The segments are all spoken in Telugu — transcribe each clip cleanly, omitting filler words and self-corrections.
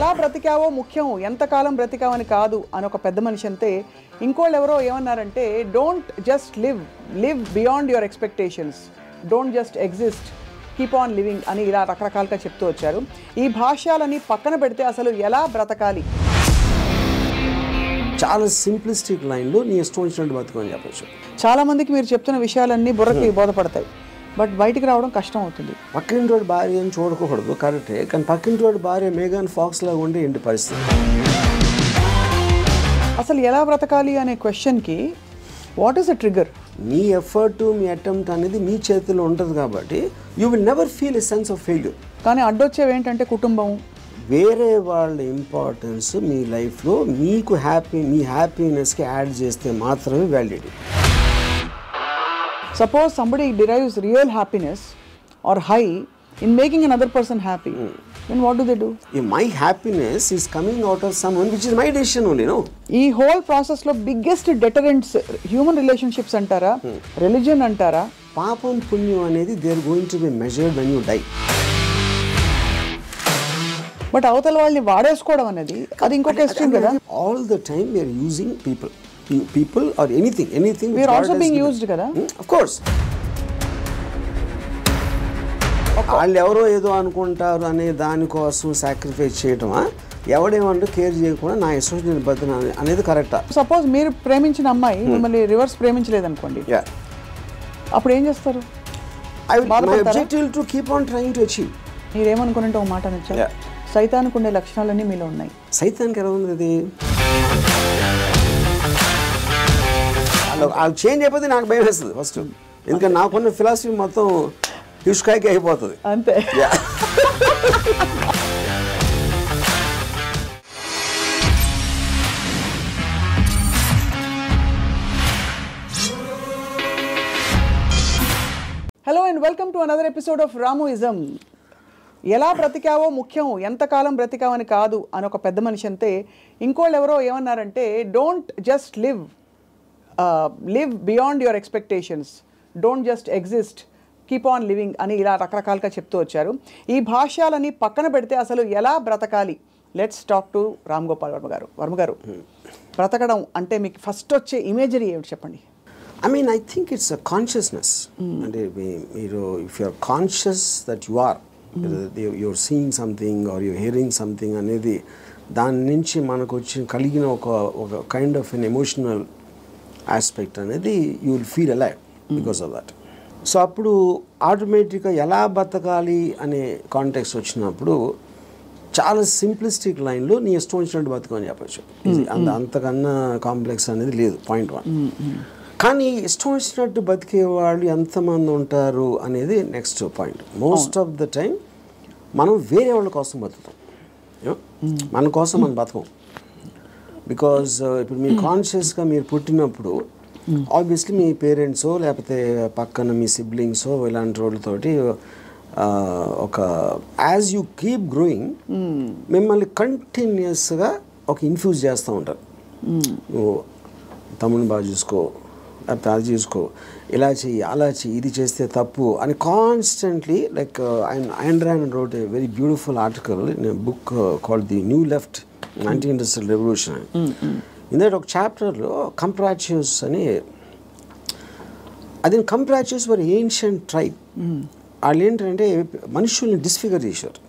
ఎలా బ్రతికావో ముఖ్యం, ఎంతకాలం బ్రతికావని కాదు అని ఒక పెద్ద మనిషి అంతే. ఇంకోళ్ళు ఎవరో ఏమన్నారంటే, don't just live beyond your expectations, don't just exist, keep on living అని ఇలా రకరకాలుగా చెప్తూ వచ్చారు. ఈ భాష్యాలని పక్కన పెడితే అసలు ఎలా బ్రతకాలి? చాలా సింప్లిస్టిక్ లైన్లో నీ ఇష్టం వచ్చినట్టు బతుకని చెప్పచ్చు. చాలామందికి మీరు చెప్తున్న విషయాలన్నీ బుర్రకి బోధపడతాయి, బట్ బయటికి రావడం కష్టం అవుతుంది. పక్కింటి వాడి భార్య అని చూడకూడదు, కరెక్టే. కానీ పక్కింటి వాడి భార్య మేఘాన్ ఫాక్స్ లాగా ఉండే ఏంటి పరిస్థితి? అసలు ఎలా బ్రతకాలి అనే క్వశ్చన్కి what is the trigger? Me effort, me attempt అనేది మీ చేతిలో ఉంటుంది కాబట్టి you will never feel a sense of failure. కానీ అడ్డొచ్చేవి ఏంటంటే కుటుంబం, వేరే వాళ్ళ ఇంపార్టెన్స్ మీ లైఫ్లో మీకు మీ హ్యాపీనెస్కి యాడ్ చేస్తే మాత్రమే validity. Suppose somebody derives real happiness or high in making another person happy, then what do they do? If my happiness is coming out of someone which is my decision only, no? ఈ whole process లో biggest deterrents human relationships అంటారా, religion అంటారా? పాపం పుణ్యం అనేది they are going to be measured when you die. But అవతల వాళ్ళని వాడేసుకోవడం అనేది అది ఇంకొక ఎక్స్ట్రీమ్ కదా. All the time we are using people or anything we are also being used kada. Of course. వాళ్ళు ఎవరో ఏదో అనుకుంటారు అనే దానికోసం సాక్రిఫైస్ చేయటమా, ఎవడేమంటూ కేర్ చేయకుండా నా ఇష్టం బతున అనేది కరెక్టా? సపోజ్ మీరు ప్రేమించిన అమ్మాయి మిమ్మల్ని రివర్స్ ప్రేమించలేదు అనుకోండి, అప్పుడు ఏం చేస్తారు? My objective to keep on trying to achieve. మీరేమనుకున్నట్టు ఒక మాట నచ్చా, సైతానికి ఉండే లక్షణాలన్నీ మీలో ఉన్నాయి. సైతానికి ఎలా ఉంది అది? అది చేంజ్ అయిపోతే నాకు భయం వేస్తుంది ఫస్ట్, ఎందుకంటే నాకున్న ఫిలాసఫీ మొత్తం హిష్కాయకి అయిపోతుంది అంతే. Hello and welcome to another episode of Ramuism. ఎలా బ్రతికావో ముఖ్యం, ఎంతకాలం బ్రతికావని కాదు అని ఒక పెద్ద మనిషి అంతే. ఇంకోళ్ళు ఎవరో ఏమన్నారంటే, don't just live beyond your expectations, don't just exist, keep on living అని ఇలా రకరకాలుగా చెప్తూ వచ్చారు. ఈ భాష్యాలని పక్కన పెడితే అసలు ఎలా బ్రతకాలి? Let's talk to Ram Gopal Varma గారు. వర్మ గారు, బ్రతకడం అంటే మీకు ఫస్ట్ వచ్చే ఇమేజరీ ఏమిటి చెప్పండి? I think it's a consciousness. And if you're conscious that you are, you're seeing something or you're hearing something అనేది దాని నుంచి మనకు వచ్చి కలిగిన ఒక kind of an emotional aspect అనేది you will feel alive because of that. So అప్పుడు ఆటోమేటిక్గా ఎలా బతకాలి అనే కాంటెక్స్ట్ వచ్చినప్పుడు చాలా సింప్లిస్టిక్ లైన్లో నీ ఇష్టం వచ్చినట్టు బతుకు అని చెప్పచ్చు. అంతకన్నా కాంప్లెక్స్ అనేది లేదు, పాయింట్ 1. కానీ ఇష్టం వచ్చినట్టు బతికే వాళ్ళు ఎంతమంది ఉంటారు అనేది next point. Most of the time మనం వేరే వాళ్ళ కోసం బతుకుతాం, మన కోసం మనం బతకం. బికాజ్ ఇప్పుడు మీరు కాన్షియస్గా మీరు పుట్టినప్పుడు ఆబ్వియస్లీ మీ పేరెంట్సో లేకపోతే పక్కన మీ సిబ్లింగ్సో ఇలాంటి వాళ్ళతోటి ఒక యాజ్ యూ కీప్ గ్రోయింగ్ మిమ్మల్ని కంటిన్యూస్గా ఒక ఇన్ఫ్యూజ్ చేస్తూ ఉంటారు. నువ్వు తమ్ముని బాగా చూసుకో, లేకపోతే అది చూసుకో, ఇలా చెయ్యి, అలా చెయ్యి, ఇది చేస్తే తప్పు అని constantly. Like Ayn Rand wrote a very beautiful article in a book called The New Left, Anti-Industrial Revolution. In that ఒక చాప్టర్లో కంప్రాచ్యూస్ అని, అది కంప్రాచ్యూస్ వర్ ఏన్షియంట్ ట్రైబ్. వాళ్ళు ఏంటంటే మనుషుల్ని డిస్ఫిగర్ చేశారు.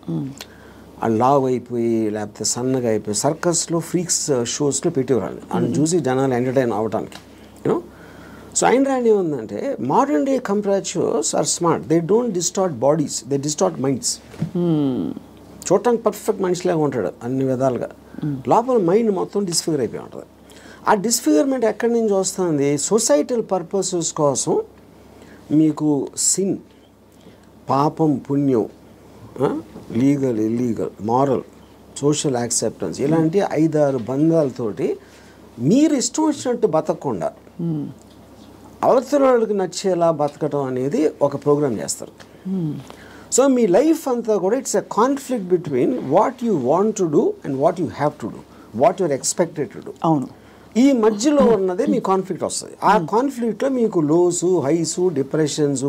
వాళ్ళు లావ్ అయిపోయి లేకపోతే సన్నగా అయిపోయి సర్కస్లో ఫ్రీక్స్ షోస్లో పెట్టేవాళ్ళు, వాళ్ళని చూసి జనాలు ఎంటర్టైన్ అవ్వడానికి. యూనో, సో Ayn Rand ఏముందంటే, modern day comprachicos are smart, they don't distort bodies, they distort minds. చూడటానికి పర్ఫెక్ట్ మనిషిలాగా ఉంటాడు అన్ని విధాలుగా, లోపల మైండ్ మొత్తం డిస్ఫిగర్ అయిపోయి ఉంటుంది. ఆ డిస్ఫిగర్మెంట్ ఎక్కడి నుంచి వస్తుంది? సొసైటల్ పర్పసెస్ కోసం మీకు సిన్, పాపం పుణ్యం, legal illegal, moral, social acceptance, ఇలాంటి 5-6 బంధాలతోటి మీరు ఇష్టం వచ్చినట్టు బతకకుండా అవతల వాళ్ళకి నచ్చేలా బతకటం అనేది ఒక ప్రోగ్రామ్ చేస్తారు. సో మీ లైఫ్ అంతా కూడా it's a conflict between what you want to do and what you have to do, what you're expected to do. అవును, ఈ మధ్యలో ఉన్నదే మీ కాన్ఫ్లిక్ట్ వస్తుంది. ఆ కాన్ఫ్లిక్ట్లో మీకు లోసు, హైసు, డిప్రెషన్స్,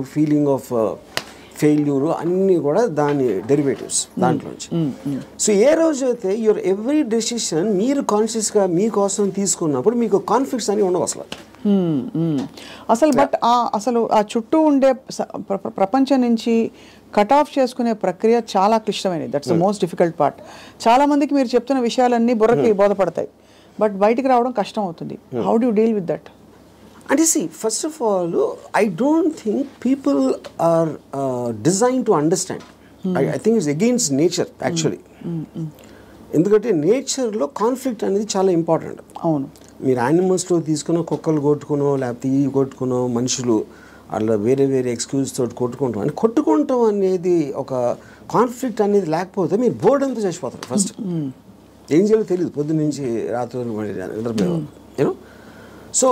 ఫెయిల్యూరు అన్నీ కూడా దాని డెరివేటివ్స్ దాంట్లోంచి. సో ఏ రోజు అయితే యువర్ ఎవ్రీ డెసిషన్ మీరు కాన్షియస్గా మీకోసం తీసుకున్నప్పుడు మీకు కాన్ఫ్లిక్ట్స్ అని ఉండవు అసలు. అసలు బట్ అసలు ఆ చుట్టూ ఉండే ప్రపంచం నుంచి కట్ ఆఫ్ చేసుకునే ప్రక్రియ చాలా క్లిష్టమైనది. That's the most difficult part. చాలా మందికి మీరు చెప్తున్న విషయాలన్నీ బుర్రకి బోధపడతాయి, బట్ బయటికి రావడం కష్టం అవుతుంది. How do you deal with that? అంటే see, first of all, I don't think people are designed to understand. I think it's against nature actually. ఎందుకంటే నేచర్లో కాన్ఫ్లిక్ట్ అనేది చాలా ఇంపార్టెంట్. అవును. మీరు యానిమల్స్లో తీసుకున్న కుక్కలు కొట్టుకునో లేకపోతే ఈ కొట్టుకునో మనుషులు అట్లా వేరే వేరే ఎక్స్క్యూజ్ తోటి కొట్టుకుంటాం అని కొట్టుకుంటాం అనేది ఒక కాన్ఫ్లిక్ట్ అనేది లేకపోతే మీరు బోర్డు అంతా చచ్చిపోతారు. ఫస్ట్ ఏం చేయాలో తెలియదు, పొద్దున్న నుంచి రాత్రి నిద్రపోయేవారు. యూనో, సో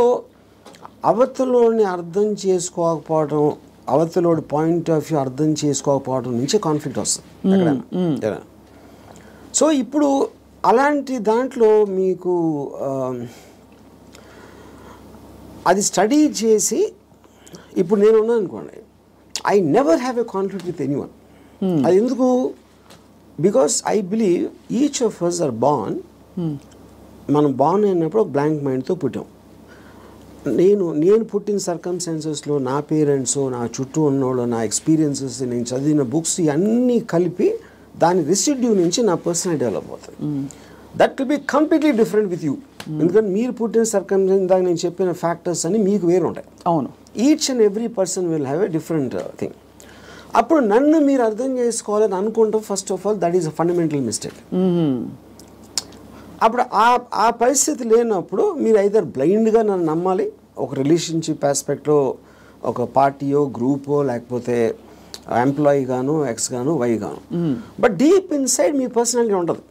అవతలోని అర్థం చేసుకోకపోవడం, అవతలోడి పాయింట్ ఆఫ్ వ్యూ అర్థం చేసుకోకపోవడం నుంచే కాన్ఫ్లిక్ట్ వస్తుంది ఎక్కడైనా. సో ఇప్పుడు అలాంటి దాంట్లో మీకు అది స్టడీ చేసి ఇప్పుడు నేను ఉన్నాను అనుకోండి, I never have a conflict with anyone. అది ఎందుకు? Because I believe each of us are born. మనం బార్న్ అయినప్పుడు ఒక బ్లాంక్ మైండ్తో పుట్టాం. నేను పుట్టిన సర్కమ్స్టాన్సెస్లో నా పేరెంట్స్, నా చుట్టూ ఉన్నోళ్ళు, నా ఎక్స్పీరియన్సెస్, నేను చదివిన బుక్స్ ఇవన్నీ కలిపి దాని రెసిడ్యూ నుంచి నా పర్సనాలిటీ డెవలప్ అవుతుంది. That will be completely different with you. ఎందుకంటే మీరు పుట్టిన సర్కమ్స్టాన్స్, దాకా నేను చెప్పిన ఫ్యాక్టర్స్ అన్ని మీకు వేరు ఉంటాయి. అవును. Each and every person will have a different thing. అప్పుడు నన్ను మీరు అర్థం చేసుకోవాలని అనుకుంటాం. First of all that is a fundamental mistake. అప్పుడు ఆ పరిస్థితి లేనప్పుడు మీరు ఐదర్ బ్లైండ్గా నన్ను నమ్మాలి, ఒక రిలేషన్షిప్ ఆస్పెక్ట్లో ఒక పార్టీయో గ్రూపో లేకపోతే ఎంప్లాయీ గాను, ఎక్స్ గాను, వై గాను. But deep inside me personality ఉండదు.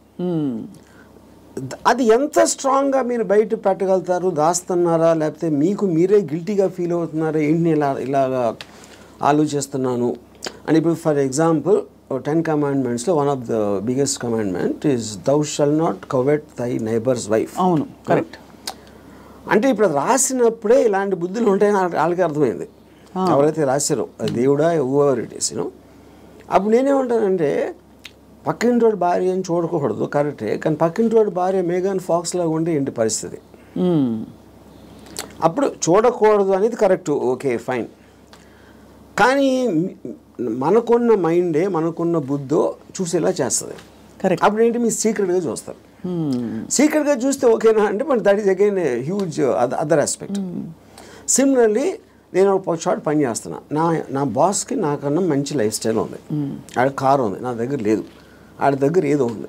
అది ఎంత స్ట్రాంగ్గా మీరు బయట పెట్టగలుగుతారు, దాస్తున్నారా లేకపోతే మీకు మీరే గిల్టీగా ఫీల్ అవుతున్నారా, ఏంటి ఇలాగా ఆలోచిస్తున్నాను అని. ఇప్పుడు ఫర్ ఎగ్జాంపుల్ 10 commandmentsలో one of the biggest commandment is thou shall not covet thy neighbour's wife. అవును, కరెక్ట్. అంటే ఇప్పుడు అది రాసినప్పుడే ఇలాంటి బుద్ధులు ఉంటాయని వాళ్ళకి అర్థమైంది, ఎవరైతే రాశారో, దేవుడా ఎవర్ ఇట్ ఈస్. అప్పుడు నేనేమంటానంటే పక్కింటోడి భార్య అని చూడకూడదు, కరెక్టే, కానీ పక్కింటోడి భార్య మేఘన్ ఫాక్స్ లాగా ఉంటే ఏంటి పరిస్థితి? అప్పుడు చూడకూడదు అనేది కరెక్ట్, ఓకే ఫైన్. కానీ మనకున్న మైండే, మనకున్న బుద్ధో చూసేలా చేస్తుంది. కరెక్ట్. అప్పుడు ఏంటి, మీరు సీక్రెట్గా చూస్తారు. సీక్రెట్గా చూస్తే ఓకేనా అంటే, but that is again huge other aspect. Similarly నేను ఒక షార్ట్ పని చేస్తున్నా, నా బాస్కి నాకన్నా మంచి లైఫ్ స్టైల్ ఉంది, ఆడ కారు ఉంది, నా దగ్గర లేదు, ఆడ దగ్గర ఏదో ఉంది.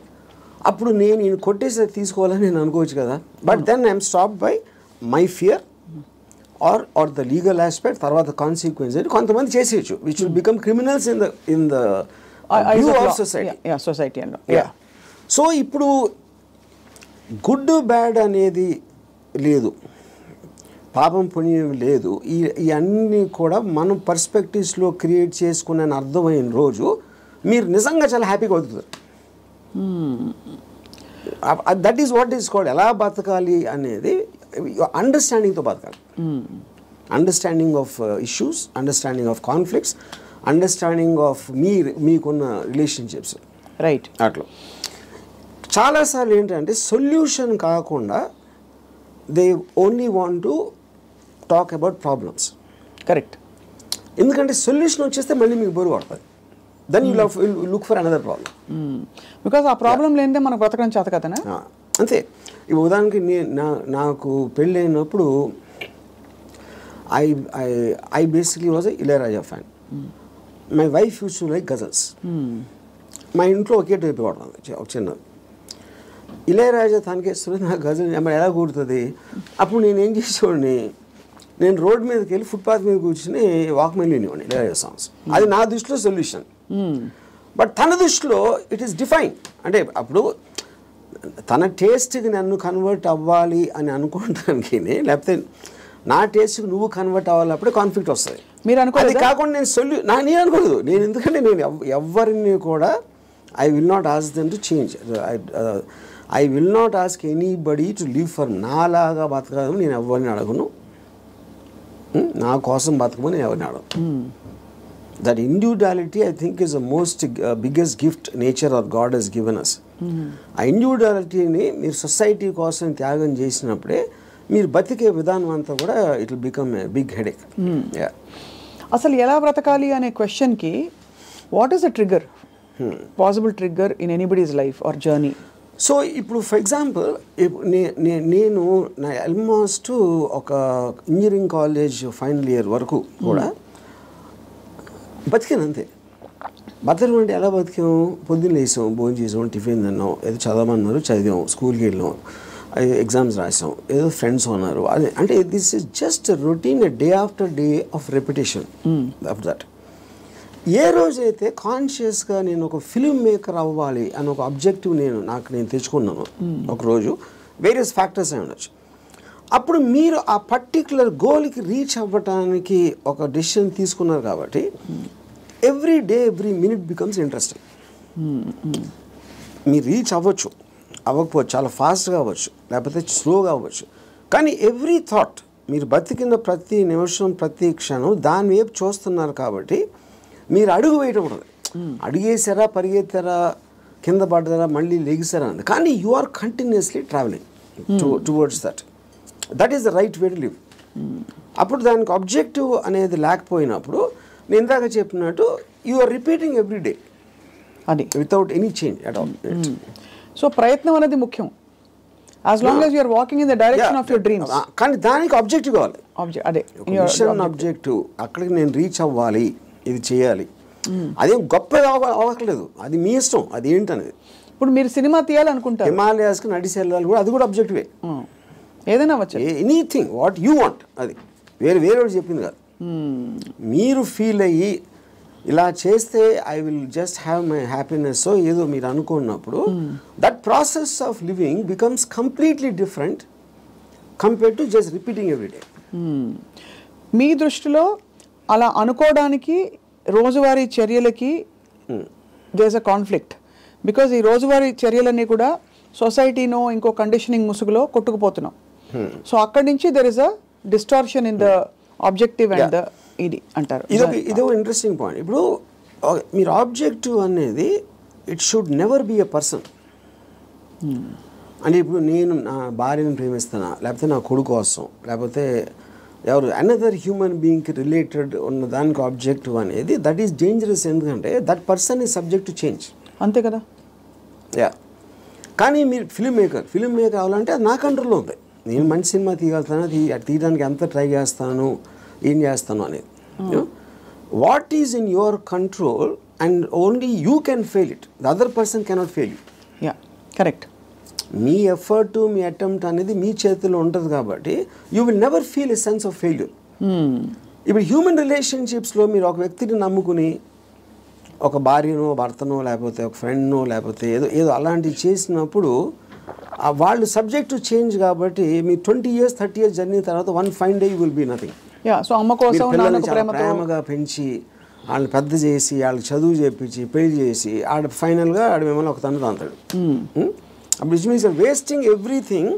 అప్పుడు నేను కొట్టేసి తీసుకోవాలని నేను అనుకోవచ్చు కదా. But then I'm stop by my fear or the legal aspect, తర్వాత కాన్సిక్వెన్స్ అని కొంతమంది చేసేయచ్చు, which will become criminals in the view of society. So ఇప్పుడు గుడ్ బ్యాడ్ అనేది లేదు, పాపం పుణ్యం లేదు, ఇవన్నీ కూడా మనం పర్స్పెక్టివ్స్లో క్రియేట్ చేసుకునే అర్థమైన రోజు మీరు నిజంగా చాలా హ్యాపీగా అవుతుంది. That is what is called ఎలా బతకాలి అనేది అండర్స్టాండింగ్తో బతకాలి. Understanding of issues, understanding of conflicts, understanding of మీకున్న రిలేషన్షిప్స్. రైట్. అట్లా చాలాసార్లు ఏంటంటే సొల్యూషన్ కాకుండా they only want to talk about problems. Correct. ఎందుకంటే సొల్యూషన్ వచ్చేస్తే మళ్ళీ మీకు బోరు పడుతుంది. Then you look for another problem. Because ఆ ప్రాబ్లం లేనిదే మనకు బతకడం చేత కదనా. అంతే. ఇప్పుడు ఉదాహరణకి నాకు పెళ్ళి అయినప్పుడు I basically was a Ilaiyaraaja fan. My wife use to like ghazals. మా ఇంట్లో ఒకే టైప్ పడుతుంది చిన్నది. ఇళయరాజా తనకేస్తుంది, నాకు గజల్ ఎలా కూడుతుంది. అప్పుడు నేనేం చేసేవాడిని, నేను రోడ్ మీదకి వెళ్ళి ఫుట్పాత్ మీద కూర్చుని వాక్మెన్ వినేవాడిని ఇళయరాజా సాంగ్స్. అది నా దృష్టిలో సొల్యూషన్. బట్ తన దృష్టిలో ఇట్ ఈస్ డిఫైన్. అంటే అప్పుడు తన టేస్ట్కి నన్ను కన్వర్ట్ అవ్వాలి అని అనుకోవడానికి, లేకపోతే నా టేస్ట్కి నువ్వు కన్వర్ట్ అవ్వాలి, అప్పుడే కాన్ఫ్లిక్ట్ వస్తుంది. మీరు అనుకోలేదు. అది కాకుండా నేను అనుకోలేదు. నేను ఎందుకంటే నేను ఎవరిని కూడా I will not ask them to change. I will not ask anybody to live for నాలాగా బతకడం. నేను ఎవరిని అడగను, నా కోసం బతకమని నేను ఎవరిని అడగను. That individuality, I think, is the most biggest gift nature or God has given us. ఆ ఇండివిజువాలిటీని మీరు సొసైటీ కోసం త్యాగం చేసినప్పుడే మీరు బతికే విధానం అంతా కూడా it will become a big headache. అసలు ఎలా బ్రతకాలి అనే క్వశ్చన్కి what is the trigger, possible trigger in anybody's life or journey? So ఇప్పుడు ఫర్ ఎగ్జాంపుల్ నేను నా ఆల్మోస్ట్ ఒక ఇంజనీరింగ్ కాలేజ్ ఫైనల్ ఇయర్ వరకు కూడా బతికాను అంతే. బతకడం అంటే ఎలా బతికాము? పొద్దున్న లేసాం, భోజనం చేసాం, టిఫిన్ తిన్నాం, ఏదో చదవమన్నారు చదివాం, స్కూల్కి వెళ్ళాం, ఎగ్జామ్స్ రాసాం, ఏదో ఫ్రెండ్స్ ఉన్నారు. అదే అంటే this is just routine, day after day of repetition of that. ఏ రోజైతే కాన్షియస్గా నేను ఒక ఫిల్మ్ మేకర్ అవ్వాలి అని ఒక ఆబ్జెక్టివ్ నేను తెచ్చుకున్నాను ఒకరోజు, వేరియస్ ఫ్యాక్టర్స్ అయి ఉండొచ్చు, అప్పుడు మీరు ఆ పర్టిక్యులర్ గోల్కి రీచ్ అవ్వటానికి ఒక డెసిషన్ తీసుకున్నారు కాబట్టి every day every minute becomes interesting. మీరు రీచ్ అవ్వచ్చు, అవ్వకపోవచ్చు, చాలా ఫాస్ట్గా అవ్వచ్చు, లేకపోతే స్లోగా అవ్వచ్చు, కానీ ఎవ్రీ థాట్, మీరు బతికిన ప్రతి నిమిషం ప్రతి క్షణం దాని వైపు చూస్తున్నారు కాబట్టి మీరు అడుగు వేయటం ఉండదు. అడిగేసారా, పరిగెత్తారా, కింద పడ్డారా, మళ్ళీ లెగిసారా అని, కానీ you are continuously travelling towards that. That is the right way to live. అప్పుడు దానికి ఆబ్జెక్టివ్ అనేది లేకపోయినప్పుడు నేను ఇందాక చెప్పినట్టు you are repeating every day అది without any change at all. So ప్రయత్నం అనేది ముఖ్యం, as long as you are walking in the direction of your dreams. కానీ దానికి ఆబ్జెక్టివ్ కావాలి, అదే మిషన్ ఆబ్జెక్టివ్. అక్కడికి నేను రీచ్ అవ్వాలి, ఇది చేయాలి, అదేం గొప్ప అవ్వట్లేదు, అది మీ ఇష్టం, అది ఏంటనేది. ఇప్పుడు మీరు సినిమా తీయాలనుకుంటారు, హిమాలయాస్కి నడిచి వెళ్ళాలి కూడా, అది కూడా ఆబ్జెక్టివే. ఏదైనా వచ్చు, ఎనీథింగ్ వాట్ యూ వాంట్, అది వేరే చెప్పింది కాదు. మీరు ఫీల్ అయ్యి ఇలా చేస్తే I will just have my happiness ఏదో మీరు అనుకున్నప్పుడు that process of living becomes completely different compared to just repeating every day. మీ దృష్టిలో అలా అనుకోవడానికి రోజువారీ చర్యలకి there is a conflict, because ఈ రోజువారీ చర్యలన్నీ కూడా సొసైటీనో ఇంకో కండిషనింగ్ ముసుగులో కొట్టుకుపోతున్నాం. సో అక్కడి నుంచి there is a distortion in the objective and the ఇది అంటారు. ఇదో ఇంట్రెస్టింగ్ పాయింట్. ఇప్పుడు మీరు ఆబ్జెక్టివ్ అనేది it should never be a person. అంటే ఇప్పుడు నేను నా భార్యను ప్రేమిస్తానా, లేకపోతే నా కొడుకు కోసం, లేకపోతే ఎవరు అనదర్ హ్యూమన్ బీయింగ్కి రిలేటెడ్ ఉన్న దానికి ఆబ్జెక్టివ్ అనేది దట్ ఈస్ డేంజరస్. ఎందుకంటే that person is subject to change. అంతే కదా. కానీ మీరు ఫిల్మ్ మేకర్ అవ్వాలంటే అది నా కంట్రోల్లో ఉంది. నేను మంచి సినిమా తీయగలుగుతాను, తీయడానికి ఎంత ట్రై చేస్తాను, ఏం చేస్తాను అనేది. What is in your control and only you can fail it, the other person cannot fail you. Correct. Me effort, me attempt అనేది మీ చేతిలో ఉంటుంది కాబట్టి you will never feel a sense of failure. ఇప్పుడు హ్యూమన్ రిలేషన్షిప్స్లో మీరు ఒక వ్యక్తిని నమ్ముకుని ఒక భార్యనో, భర్తనో, లేకపోతే ఒక ఫ్రెండ్నో, లేకపోతే ఏదో అలాంటివి చేసినప్పుడు వాళ్ళు సబ్జెక్ట్ టు చేంజ్ కాబట్టి మీ 20 years 30 years జర్నీ తర్వాత one fine day you will be nothing. So అమ్మ కోసం ప్రేమగా పెంచి వాళ్ళని పెద్ద చేసి వాళ్ళకి చదువు చేపించి పెళ్లి చేసి ఫైనల్గా మిమ్మల్ని ఒక తండ్రి అంటాడు. అప్పుడు it means wasting everything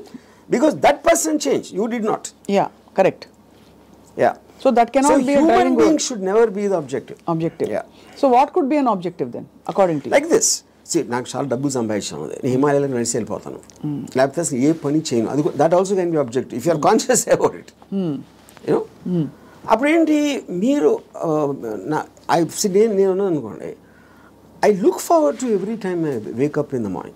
because that person change, you did not. Correct. So that cannot be a driving goal. Should never be the objective. So what could be an objective then according to you? Like this. See, నాకు చాలా డబ్బులు సంపాదించాను, నేను హిమాలయాలకు నడిచి వెళ్ళిపోతాను, లేకపోతే అసలు ఏ పని చేయను, అది that also can be objective if you are conscious about it. You know అప్పుడు ఏంటి మీరు నేను అనుకోండి, I look forward to every time I wake up in the morning.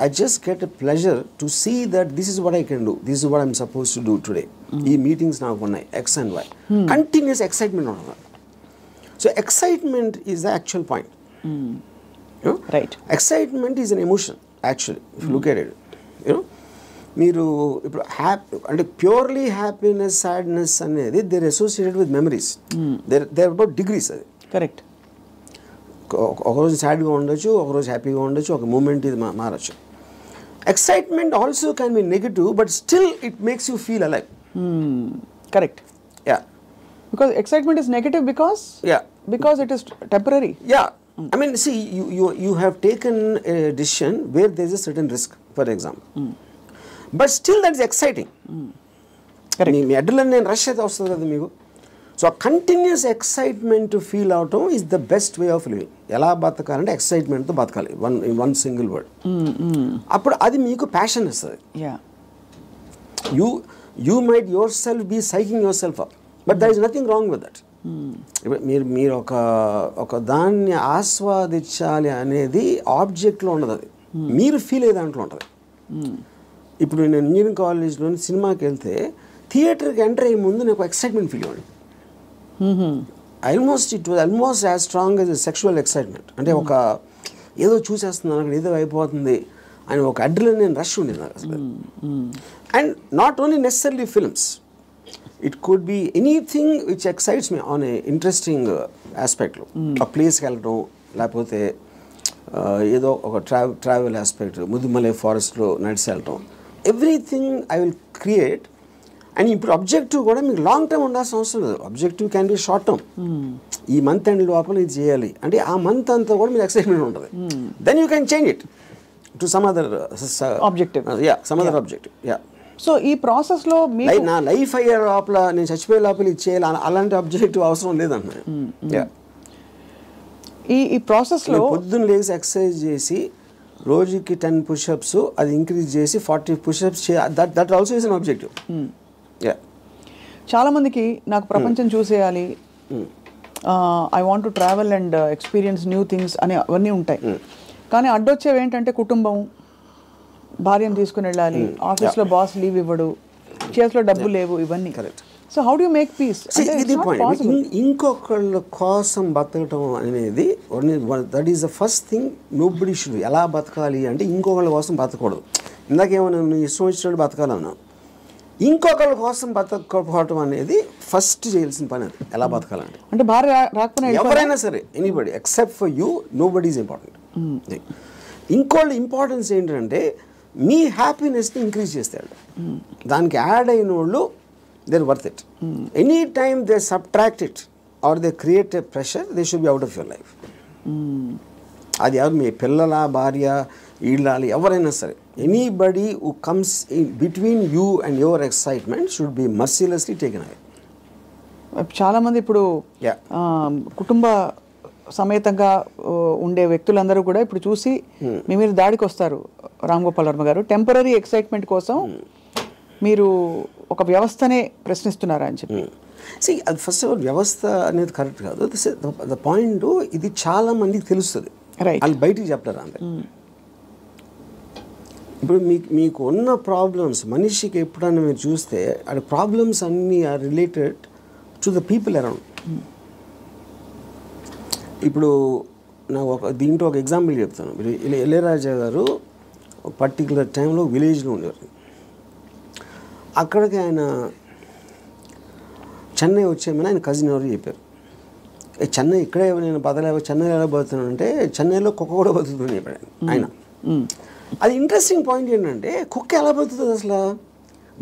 I just get a pleasure to see that this is what I can do. This is what I'm supposed to do today. These meetings now one X and Y. Continuous excitement on that. So excitement is the actual point. You know? Right. Excitement is an emotion actually. If you look at it, you know, మీరు ఇప్పుడు అంటే ప్యూర్లీ హ్యాపీనెస్, సాడ్నెస్ అనేది they're associated with memories. They're about degrees. అది కరెక్ట్. ఒకరోజు సాడ్గా ఉండొచ్చు, ఒకరోజు హ్యాపీగా ఉండొచ్చు, ఒక మూమెంట్ ఇది మారచ్చు. Excitement also can be negative but still it makes you feel alive. Correct. Because excitement is negative because it is temporary. I mean, see, you have taken a decision where there is a certain risk, for example, but still that is exciting. Correct. Me adrenaline rush అయితే వస్తుంది కదా మీకు. సో కంటిన్యూస్ ఎక్సైట్మెంట్ ఫీల్ అవటం is the best way of living. ఎలా బతకాలంటే ఎక్సైట్మెంట్తో బతకాలి, వన్ సింగిల్ వర్డ్. అప్పుడు అది మీకు ప్యాషన్ ఇస్తుంది. You might yourself be psyching yourself up, but there is nothing wrong with that. మీరు ఒక దాన్ని ఆస్వాదించాలి అనేది ఆబ్జెక్ట్లో ఉండదు, అది మీరు ఫీల్ అయ్యే దాంట్లో ఉంటుంది. ఇప్పుడు నేను ఇంజనీరింగ్ కాలేజ్లోని సినిమాకి వెళ్తే థియేటర్కి ఎంటర్ అయ్యే ముందు నాకు ఎక్సైట్మెంట్ ఫీల్ అవ్వండి. It was almost as strong as sexual excitement. అంటే ఒక ఏదో చూసేస్తున్నాను అక్కడ, ఏదో అయిపోతుంది అని ఒక అడ్రినలిన్ రష్ ఉండేది నాకు అసలు. And not only necessary films, it could be anything which excites me on a interesting ఆస్పెక్ట్లో. ఆ ప్లేస్కి వెళ్ళడం, లేకపోతే ఏదో ఒక ట్రావెల్ ఆస్పెక్ట్, ముదుమలై ఫారెస్ట్లో నడిచి వెళ్ళటం, everything I will create. And ఇప్పుడు అబ్జెక్టివ్ కూడా మీకు లాంగ్ టర్మ్ ఉండాల్సిన అవసరం లేదు. Objective can be short term. ఈ మంత్ ఎండ్ లోపల ఇది చేయాలి అంటే ఆ మంత్ అంతా కూడా మీకు ఎక్సైట్మెంట్ ఉంటుంది. Then you can change it to some other objective. Some other objective. So ఈ ప్రాసెస్లో నా లైఫ్ అయ్యే లోపల, నేను చచ్చిపోయే లోపల ఇది చేయాలి, అలాంటి ఆబ్జెక్టివ్ అవసరం లేదన్నా. ఈ ప్రాసెస్లో పొద్దున్న లేచి ఎక్సర్సైజ్ చేసి రోజుకి 10 పుషప్స్, అది ఇంక్రీజ్ చేసి 40 pushups that also is an objective. చాలా మందికి నాకు ప్రపంచం చూసేయాలి, I want to travel and experience new things అని అవన్నీ ఉంటాయి. కానీ అడ్డొచ్చేవి ఏంటంటే కుటుంబం, భార్యను తీసుకుని వెళ్ళాలి, ఆఫీస్లో బాస్ లీవ్ ఇవ్వడు, చేతిలో డబ్బు లేవు, ఇవన్నీ. So how do you make peace? ఇది పాయింట్. ఇంకొకళ్ళ కోసం బతకటం అనేది that is the first thing nobody should. ఎలా బతకాలి అంటే ఇంకొకళ్ళ కోసం బతకూడదు. ఇందాకేమన్నా నువ్వు ఇష్టం వచ్చినట్టు బతకాలన్నా, ఇంకొకళ్ళ కోసం బతకపోవటం అనేది ఫస్ట్ చేయాల్సిన పని. అది ఎలా బతకాలంటే, అంటే భార్య రాకపోయినా ఎవరైనా సరే, anybody except for you, nobody is important. ఇంకోళ్ళ ఇంపార్టెన్స్ ఏంటంటే మీ హ్యాపీనెస్ని ఇంక్రీజ్ చేస్తాడు. దానికి యాడ్ అయిన వాళ్ళు they're worth it. Anytime they subtract it or they create a pressure, they should be out of your life. అది ఎవరు, మీ పిల్లల, భార్య, ఇళ్ళాలి, ఎవరైనా సరే, anybody who comes in between you and your excitement should be mercilessly taken away. చాలామంది ఇప్పుడు కుటుంబ సమేతంగా ఉండే వ్యక్తులందరూ కూడా ఇప్పుడు చూసి మీ మీద దాడికి వస్తారు. రామ్ గోపాల్ వర్మ గారు, టెంపరీ ఎక్సైట్మెంట్ కోసం మీరు ఒక వ్యవస్థనే ప్రశ్నిస్తున్నారా అని చెప్పి. అది ఫస్ట్ ఆఫ్ ఆల్ వ్యవస్థ అనేది కరెక్ట్ కాదు. ద పాయింట్, ఇది చాలా మందికి తెలుస్తుంది, వాళ్ళు బయటికి చెప్తారు అంతే. ఇప్పుడు మీకు ఉన్న ప్రాబ్లమ్స్, మనిషికి ఎప్పుడన్నా మీరు చూస్తే ఆ ప్రాబ్లమ్స్ అన్నీ are related to the people around. ఇప్పుడు నాకు దీంట్లో ఒక ఎగ్జాంపుల్ చెప్తాను. ఇళయరాజా గారు పర్టికులర్ టైంలో విలేజ్లో ఉండేవారు. అక్కడికి ఆయన చెన్నై వచ్చేమని ఆయన కజిన్ ఎవరు చెప్పారు. చెన్నై ఇక్కడే నేను బతలేవో, చెన్నైలో ఎలా బతుకుతున్నాను అంటే, చెన్నైలో కుక్క కూడా బతుకుతుంది చెప్పాడు ఆయన. అది ఇంట్రెస్టింగ్ పాయింట్ ఏంటంటే, కుక్క ఎలా బతుకుతుంది అసలు?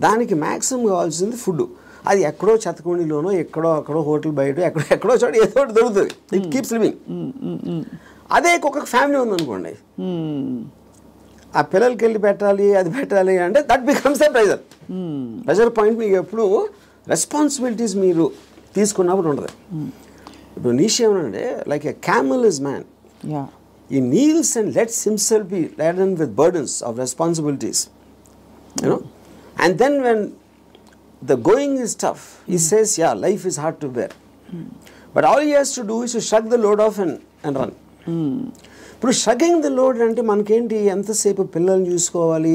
దానికి మ్యాక్సిమం కావాల్సింది ఫుడ్. అది ఎక్కడో చెత్తకుండిలోనో, ఎక్కడో అక్కడో హోటల్ బయట ఎక్కడో చోట ఏదో ఒకటి దొరుకుతుంది. It keeps living. అదే కుక్కకు ఫ్యామిలీ ఉందనుకోండి, ఆ పిల్లలకి వెళ్ళి పెట్టాలి, అది పెట్టాలి అంటే that becomes the pressure. Pressure point మీకు ఎప్పుడు రెస్పాన్సిబిలిటీస్ మీరు తీసుకున్నప్పుడు ఉంటుంది. ఇప్పుడు నీషే ఏమనంటే, like a camel is man, he kneels and lets himself be laden with burdens of responsibilities, you know, and then when the going is tough, he says, yeah, life is hard to bear, but all he has to do is to shrug the load off and run. ఇప్పుడు షగ్గింగ్ ద లోడ్ అంటే మనకేంటి, ఎంతసేపు పిల్లల్ని చూసుకోవాలి,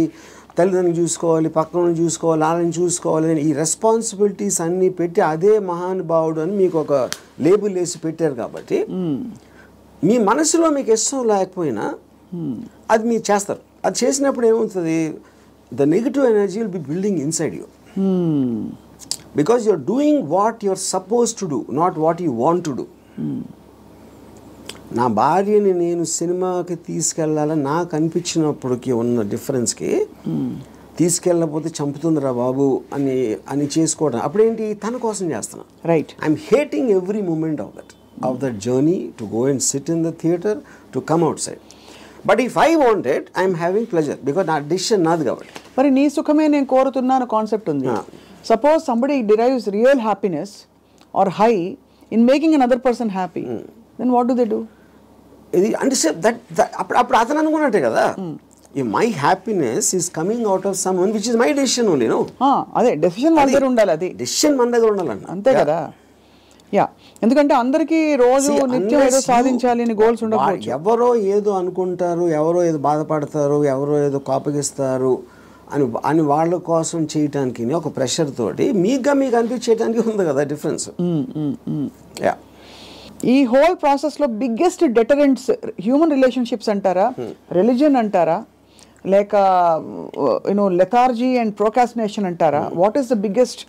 తల్లిదండ్రులు చూసుకోవాలి, పక్కన చూసుకోవాలి, వాళ్ళని చూసుకోవాలి అని ఈ రెస్పాన్సిబిలిటీస్ అన్నీ పెట్టి అదే మహానుభావుడు అని మీకు ఒక లేబుల్ వేసి పెట్టారు. కాబట్టి మీ మనసులో మీకు ఇష్టం లేకపోయినా అది మీరు చేస్తారు. అది చేసినప్పుడు ఏమవుతుంది, the negative energy will be building inside you, because you are doing what you are suppose to do, not what you want to do. నా భార్యని నేను సినిమాకి తీసుకెళ్ళాలని నాకు అనిపించినప్పటికీ ఉన్న డిఫరెన్స్కి, తీసుకెళ్ళకపోతే చంపుతుందిరా బాబు అని చేసుకోవడం, అప్పుడేంటి, తన కోసం చేస్తున్నా. Right. I'm hating every moment of that journey to go and sit in the theatre, to come outside. But if I want it, I'm having pleasure, because నా డిసిషన్ నాది కాబట్టి. మరి నీ సుఖమే నేను కోరుతున్నాను కాన్సెప్ట్ ఉంది. Suppose somebody derives real happiness or high in making another person happy, then what do they do? ఇది అంటే అప్పుడు అతను అనుకున్నట్టే కదా, my happiness is coming out of some one which is my decision only. అదే డెసిషన్ మన దగ్గర ఉండాలి, అది డెసిషన్ మన దగ్గర ఉండాలండి, అంతే కదా. యా, ఎందుకంటే అందరికీ రోజు నిత్యం ఏదో సాధించాలి అని గోల్స్ ఉండకపోవచ్చు. ఎవరో ఏదో అనుకుంటారు, ఎవరో ఏదో బాధపడతారు, ఎవరో ఏదో కోపగిస్తారు అని వాళ్ళ కోసం చేయటానికి ఒక ప్రెషర్ తోటి మీకు అనిపించేయడానికి ఉంది కదా డిఫరెన్స్. యా, ఈ హోల్ ప్రాసెస్లో బిగ్గెస్ట్ డెటరెంట్స్ హ్యూమన్ రిలేషన్షిప్స్ అంటారా, రిలీజియన్ అంటారా, లేక లెథార్జీ అండ్ ప్రోకాస్టినేషన్ అంటారా? What is the biggest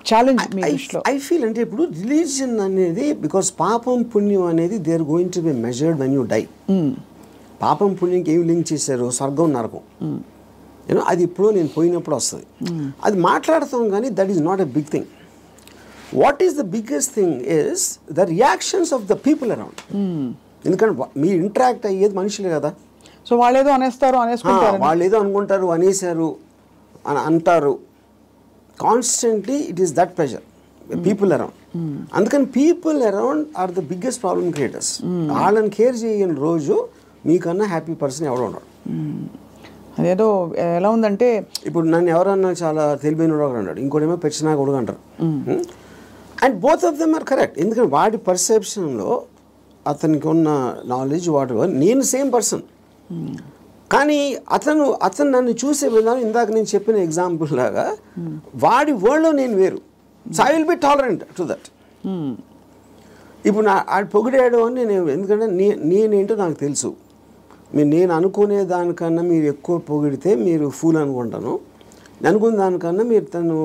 challenge మీ దృష్టిలో? ఐ ఫీల్ అంటే ఇప్పుడు రిలీజియన్ అనేది, బికాస్ పాపం పుణ్యం అనేది they are going to be measured when you die. పాపం పుణ్యంకి ఏమి లింక్ చేశారు? స్వర్గం నరకం. అది ఇప్పుడు నేను పోయినప్పుడు వస్తుంది, అది మాట్లాడతాం, కానీ that is not a big thing. What is the biggest thing is the reactions of the people around. ఎందుకంటే మీరు ఇంటరాక్ట్ అయ్యేది మనుషులే కదా. సో వాళ్ళు ఏదో అనేస్తారు, అనేసుకుంటారు, వాళ్ళు ఏదో అనుకుంటారు, అనేసారు అని అంటారు. Constantly it is that pressure, people around. అందుకని people around are the biggest problem creators. వాళ్ళని కేర్ చేయని రోజు మీకన్నా హ్యాపీ పర్సన్ ఎవడో ఉన్నాడు. అదేదో ఎలా ఉందంటే, ఇప్పుడు నన్ను ఎవరన్నా చాలా తెలివైన ఒకడు అన్నాడు, ఇంకోటేమో పెచ్చినా కొడుకు అంటారు. And both of them are correct. ఎందుకంటే వాడి పర్సెప్షన్లో అతనికి ఉన్న నాలెడ్జ్ వాటి, నేను సేమ్ పర్సన్, కానీ అతను నన్ను చూసే విధానం ఇందాక నేను చెప్పిన ఎగ్జాంపుల్ లాగా వాడి వరల్డ్లో నేను వేరు. So I will B tolerant to that. ఇప్పుడు ఆడు పొగిడాడు అని నేను, ఎందుకంటే నేనేంటో నాకు తెలుసు. నేను అనుకునే దానికన్నా మీరు ఎక్కువ పొగిడితే మీరు ఫూల్ అనుకుంటాను, అనుకున్న దానికన్నా మీరు తను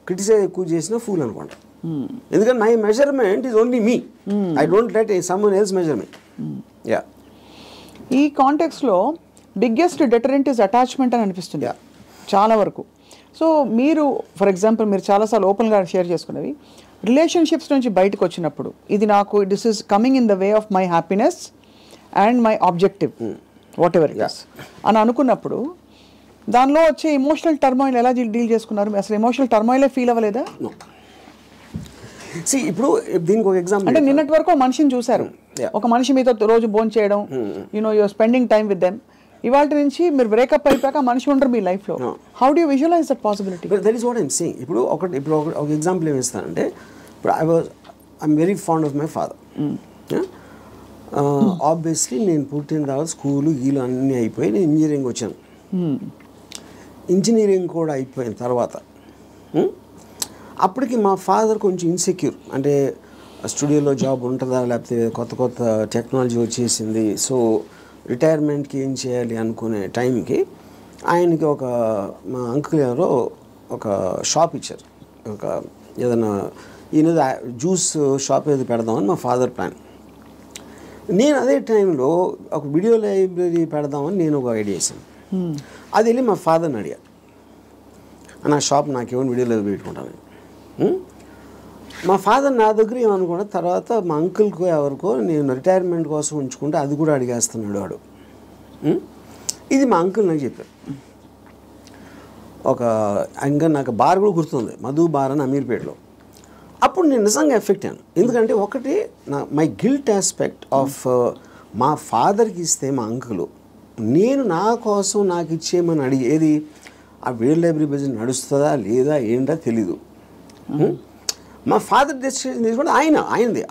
క్రిటిసైజ్ ఎక్కువ చేసినా ఫూల్ అనుకుంటాను. ఎందుకంటే my measurement is only me, I don't let someone else measure me. Yeah, ఈ కాంటెక్స్లో బిగ్గెస్ట్ డెటరెంట్ ఇస్ అటాచ్మెంట్ అని అనిపిస్తుంది చాలా వరకు. సో మీరు ఫర్ ఎగ్జాంపుల్ మీరు చాలాసార్లు ఓపెన్గా షేర్ చేసుకునేవి, రిలేషన్షిప్స్ నుంచి బయటకు వచ్చినప్పుడు ఇది నాకు this is coming in the way of my happiness and my objective what ever it is అని అనుకున్నప్పుడు దానిలో వచ్చే ఎమోషనల్ టర్మాయిల్ ఎలా డీల్ చేసుకున్నారు? అసలు ఎమోషనల్ టర్మాయిలే ఫీల్ అవ్వలేదా? ఇప్పుడు దీనికి ఒక ఎగ్జాంపుల్ అంటే నిన్నటి వరకు ఒక మనిషిని చూశారు, ఒక మనిషి మీతో రోజు భోజనం చేయడం, you're spending time with them. ఇవాళ నుంచి మీరు బ్రేకప్ అయిపోయాక మనిషి ఉండరు మీ లైఫ్లో. How do you visualise that possibility? That is what I'm saying. ఇప్పుడు ఒక ఎగ్జాంపుల్ ఏమి ఇస్తానంటే, ఇప్పుడు I'm very fond of my father. Obviously నేను పుట్టిన తర్వాత స్కూలు గీలు అన్నీ అయిపోయి నేను ఇంజనీరింగ్ వచ్చాను. ఇంజనీరింగ్ కూడా అయిపోయిన తర్వాత అప్పటికి మా ఫాదర్ కొంచెం ఇన్సెక్యూర్, అంటే స్టూడియోలో జాబ్ ఉంటుందా, లేకపోతే కొత్త టెక్నాలజీ వచ్చేసింది, సో రిటైర్మెంట్కి ఏం చేయాలి అనుకునే టైంకి ఆయనకి మా అంకుల్ ఎవరో ఒక షాప్ ఇచ్చారు, ఒక ఏదైనా ఈయన జ్యూస్ షాప్ ఏదో పెడదామని మా ఫాదర్ ప్లాన్. నేను అదే టైంలో ఒక వీడియో లైబ్రరీ పెడదామని నేను ఒక ఐడియా వేసాను. అది వెళ్ళి మా ఫాదర్ని అడిగా, నా షాప్ నాకేమో వీడియో లైబ్రరీ పెట్టుకుంటాను. మా ఫాదర్ నా దగ్గర ఏమనుకున్నా, తర్వాత మా అంకుల్కో ఎవరికో నేను రిటైర్మెంట్ కోసం ఉంచుకుంటే అది కూడా అడిగేస్తున్నాడు వాడు. ఇది మా అంకుల్ నాకు చెప్పారు. ఇంకా నాకు బార్ కూడా గుర్తుంది, మధు బార్ అని అమీర్పేటలో. అప్పుడు నేను నిజంగా ఎఫెక్ట్ అయ్యాను. ఎందుకంటే ఒకటి మై గిల్ట్ ఆస్పెక్ట్ ఆఫ్ మా ఫాదర్కి ఇస్తే మా అంకులు, నేను నా కోసం నాకు ఇచ్చేయమని అడిగేది ఆ వీడియో లైబ్రరీ బిజినెస్ నడుస్తుందా లేదా ఏంటో తెలీదు. మా ఫాదర్ డెసిషన్ తీసుకుంటే ఆయనది.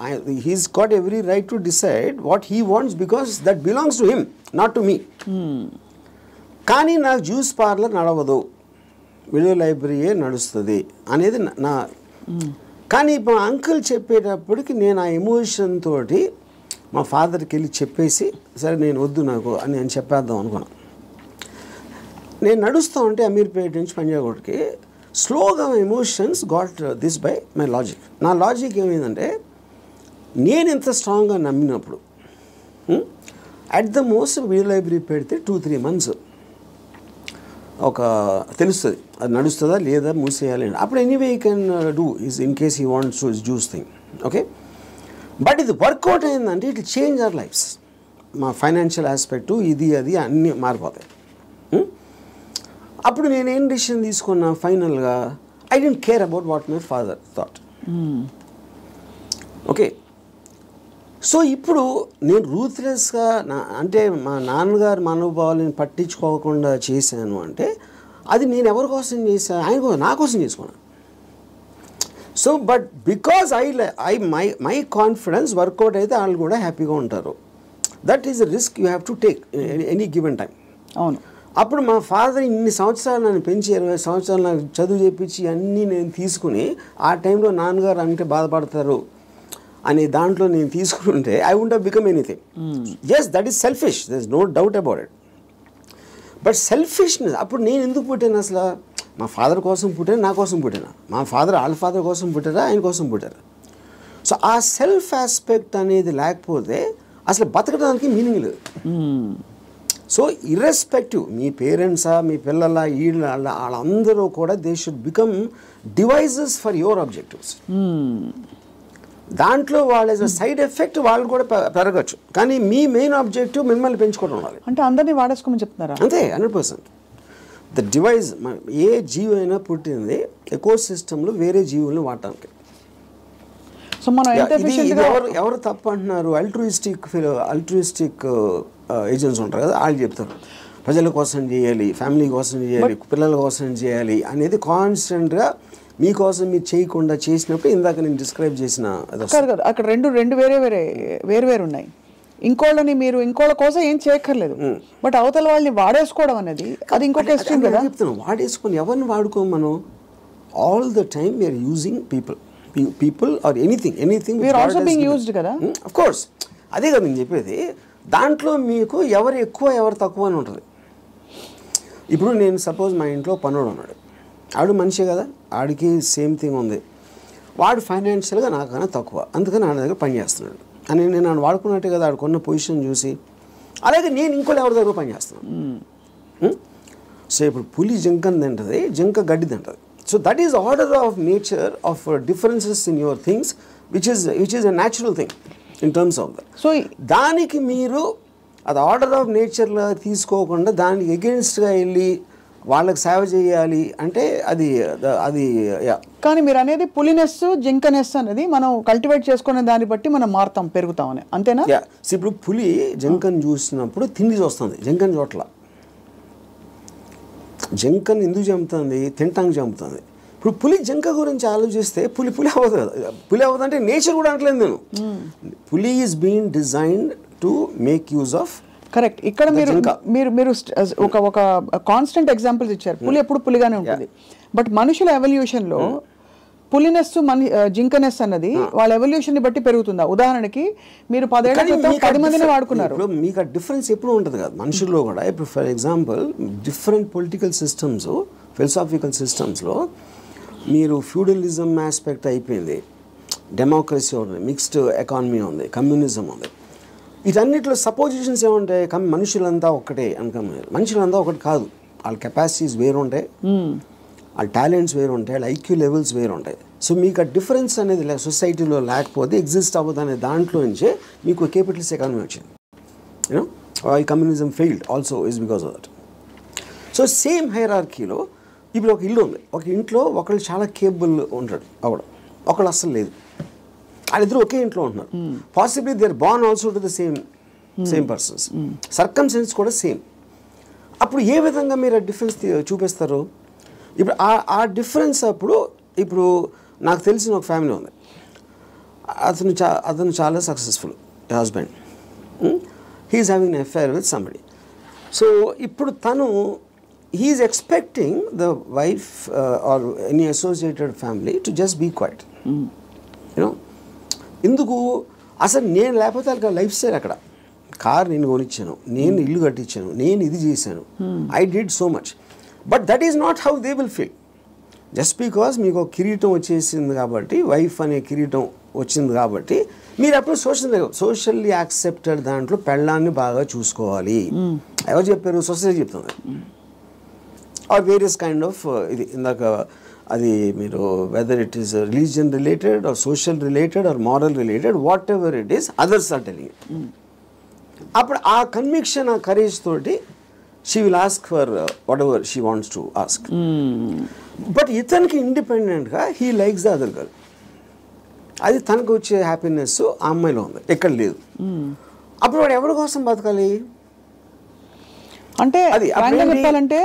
He's got every right to decide what he wants because that belongs to him, not to me. కానీ నాకు జ్యూస్ పార్లర్ నడవదు, వీడియో లైబ్రరీయే నడుస్తుంది అనేది నా. కానీ మా అంకుల్ చెప్పేటప్పటికి నేను ఆ ఎమోషన్ తోటి మా ఫాదర్కి వెళ్ళి చెప్పేసి, సరే నేను వద్దు నాకు అని నేను చెప్పేద్దాం అనుకున్నాను. నేను నడుస్తూ ఉంటే అమీర్పేట నుంచి పంజాగుట్కి స్లోగా emotions got this by my logic. నా లాజిక్ ఏమైందంటే, నేను ఎంత స్ట్రాంగ్గా నమ్మినప్పుడు at the most video library పెడితే 2-3 months తెలుస్తుంది అది నడుస్తుందా లేదా మూసేయాలి. అప్పుడు anyway you can do is in case you wants to juice thing, okay. But ఇది వర్కౌట్ అయిందంటే ఇట్ చేంజ్ అవర్ లైఫ్స్. మా ఫైనాన్షియల్ ఆస్పెక్టు ఇది అది అన్నీ మారిపోతాయి. అప్పుడు నేనేం డిసిషన్ తీసుకున్నా, ఫైనల్గా I don't care about what my father thought. Okay. So ఇప్పుడు నేను రూత్లెస్గా అంటే మా నాన్నగారు మనోభావాలను పట్టించుకోకుండా చేశాను అంటే అది నేను ఎవరి కోసం చేశాను? ఆయన కోసం, నా కోసం చేసుకున్నాను. So but because my confidence work out అయితే వాళ్ళు కూడా హ్యాపీగా ఉంటారు. That is the risk you have to take any given time. అవును. అప్పుడు మా ఫాదర్ ఇన్ని సంవత్సరాలు నన్ను పెంచి 20 సంవత్సరాలు నాకు చదువు చెప్పించి అన్నీ నేను తీసుకుని ఆ టైంలో నాన్నగారు అంటే బాధపడతారు అనే దాంట్లో నేను తీసుకుంటే I won't have become anything. Yes, that is selfish, there is no doubt about it. But selfishness, అప్పుడు నేను ఎందుకు పుట్టాను అసలు? మా ఫాదర్ కోసం పుట్టాను, నా కోసం పుట్టాను. మా ఫాదర్ వాళ్ళ ఫాదర్ కోసం పుట్టారా, ఆయన కోసం పుట్టారా? సో ఆ సెల్ఫ్ ఆస్పెక్ట్ అనేది లేకపోతే అసలు బతకడానికి మీనింగ్ లేదు. సో ఇర్రెస్పెక్టివ్ మీ పేరెంట్సా, మీ పిల్లల, వీళ్ళ వాళ్ళందరూ కూడా they should become devices for your objectives. దాంట్లో వాళ్ళ సైడ్ ఎఫెక్ట్ వాళ్ళు కూడా పెరగచ్చు, కానీ మీ మెయిన్ ఆబ్జెక్టివ్ మిమ్మల్ని పెంచుకోవడం ఉండాలి. అంటే అందరినీ వాడేసుకోమని చెప్తున్నారా? అంతే, 100%. ద డివైజ్, ఏ జీవి అయినా పుట్టింది ఎకో సిస్టంలో వేరే జీవుల్ని వాడటానికి. సో మనం ఎవరు తప్పు అంటున్నారు? అల్ట్రూయిస్టిక్ ఏజెంట్స్ ఉంటారు కదా, వాళ్ళు చెప్తారు ప్రజల కోసం చేయాలి, ఫ్యామిలీ కోసం చేయాలి, పిల్లల కోసం చేయాలి అనేది కాన్స్టెంట్గా మీకోసం మీరు చేయకుండా చేసినప్పుడు ఇందాక నేను డిస్క్రైబ్ చేసిన అక్కడ రెండు వేరే ఉన్నాయి. ఇంకోళ్ళని మీరు ఇంకోళ్ళ కోసం ఏం చేయక్కర్లేదు, బట్ అవతల వాళ్ళని వాడేసుకోవడం అనేది అది ఇంకొక ఎక్స్ట్రీమ్ కదా. చెప్తున్నాను, వాడేసుకొని ఎవరిని వాడుకోం మనం. All the time we're using people or anything we're also being used కదా. ఆఫ్ కోర్స్, అదే కదా నేను చెప్పేది. దాంట్లో మీకు ఎవరు ఎక్కువ ఎవరు తక్కువ అని ఉంటుంది. ఇప్పుడు నేను సపోజ్ మా ఇంట్లో పనుడు ఉన్నాడు, ఆడు మనిషే కదా, ఆడికి సేమ్ థింగ్ ఉంది. వాడు ఫైనాన్షియల్గా నాకన్నా తక్కువ, అందుకని ఆడ దగ్గర పని చేస్తున్నాడు అని నేను ఆడు వాడుకున్నట్టే కదా, ఆడుకున్న పొజిషన్ చూసి. అలాగే నేను ఇంకోటి ఎవరి దగ్గర పని చేస్తున్నాను. సో ఇప్పుడు పులి జింకని తింటుంది, జింక గడ్డి తింటుంది. So that is order of nature of differences in your things which is a natural thing in terms of that. So దానికి మీరు అది ఆర్డర్ ఆఫ్ నేచర్లో తీసుకోకుండా దానికి ఎగెన్స్ట్గా వెళ్ళి వాళ్ళకి సేవ చేయాలి అంటే అది కానీ మీరు అనేది పులినెస్ జింకనెస్ అనేది మనం కల్టివేట్ చేసుకునే దాన్ని బట్టి మనం మారుతాం, పెరుగుతామని, అంతేనా? ఇప్పుడు పులి జింకను చూసినప్పుడు తిండి చూస్తుంది, జింకను చోట్ల. జింకను ఎందుకు చంపుతుంది? తింటానికి చంపుతుంది. ఇప్పుడు పులి జింక గురించి ఆలోచిస్తే పులి అవ్వదు కదా. పులి అవ్వదు అంటే నేచర్ కూడా అనట్లేదు నేను. పులి is being designed to make use of. Correct. ఇక్కడ మీరు ఒక కాన్స్టెంట్ ఎగ్జాంపుల్స్ ఇచ్చారు. పులి ఎప్పుడు పులిగానే ఉంటుంది, బట్ మనుషుల ఎవల్యూషన్లో పులినెస్ జింకనెస్ అన్నది వాళ్ళ ఎవల్యూషన్ ని బట్టి పెరుగుతుందా? ఉదాహరణకి మీరు 10 ఏళ్ల క్రితం 10 మందిని వాడుకున్నారు, మీకు ఆ డిఫరెన్స్ ఎప్పుడు ఉంటుంది కదా మనుషుల్లో కూడా. ఇప్పుడు for example different political systems, philosophical సిస్టమ్స్లో మీరు ఫ్యూడలిజం ఆస్పెక్ట్ అయిపోయింది, డెమోక్రసీ ఉంది, మిక్స్డ్ ఎకానమీ ఉంది, కమ్యూనిజం ఉంది. వీటన్నిటిలో సపోజిషన్స్ ఏముంటాయి? మనుషులంతా ఒక్కటే అనుకున్నారు. మనుషులంతా ఒకటి కాదు, వాళ్ళ కెపాసిటీస్ వేరు ఉంటాయి, వాళ్ళ టాలెంట్స్ వేరు ఉంటాయి, వాళ్ళ ఐక్యూ లెవెల్స్ వేరు ఉంటాయి. సో మీకు ఆ డిఫరెన్స్ అనేది సొసైటీలో లేకపోతే ఎగ్జిస్ట్ అవ్వదు అనే దాంట్లో నుంచే మీకు కేపిటలిస్ట్ ఎకానమీ వచ్చింది. యూనో ఈ communism failed also is because of that. So same హైరార్కీలో ఇప్పుడు ఒక ఇల్లు ఉంది, ఒక ఇంట్లో ఒకళ్ళు చాలా కేపబుల్ ఉంటాడు అవడం, ఒకళ్ళు అస్సలు లేదు. వాళ్ళిద్దరు ఒకే ఇంట్లో ఉంటున్నారు. Possibly they are born also to the same persons, circumstances కూడా సేమ్. అప్పుడు ఏ విధంగా మీరు ఆ డిఫరెన్స్ చూపిస్తారు? ఇప్పుడు ఆ డిఫరెన్స్ అప్పుడు ఇప్పుడు నాకు తెలిసిన ఒక ఫ్యామిలీ ఉంది, అతను చాలా successful husband, he's having an affair with somebody. So ఇప్పుడు తను he's expecting the wife or any associated family to just be quiet. You know ఎందుకు? అసలు నేను లేకపోతే వాళ్ళకి లైఫ్ స్టైల్ అక్కడ, కార్ నేను కొనిచ్చాను, నేను ఇల్లు కట్టించాను, నేను ఇది చేశాను, I did so much. But that is not how they will feel. Just because మీకు ఒక కిరీటం వచ్చేసింది కాబట్టి, వైఫ్ అనే కిరీటం వచ్చింది కాబట్టి మీరు అప్పుడు సోషల్లీ యాక్సెప్టెడ్ దాంట్లో పెళ్ళాన్ని బాగా చూసుకోవాలి. ఎవరు చెప్పారు? సొసైటీ చెప్తుంది. ఆర్ వేరియస్ కైండ్ ఆఫ్ ఇది ఇందాక అది మీరు whether it is religion related or social related or moral related, whatever it is, others are telling. అప్పుడు ఆ కన్విక్షన్, ఆ కరేజ్ తోటి she will ask for whatever she wants to ask. But ఇతనికి ఇండిపెండెంట్గా he likes the other girl. అది తనకు వచ్చే హ్యాపీనెస్ ఆ అమ్మాయిలో ఉంది, ఎక్కడ లేదు. అప్పుడు వాడు ఎవరి కోసం బతకాలి? అంటే చెప్పాలంటే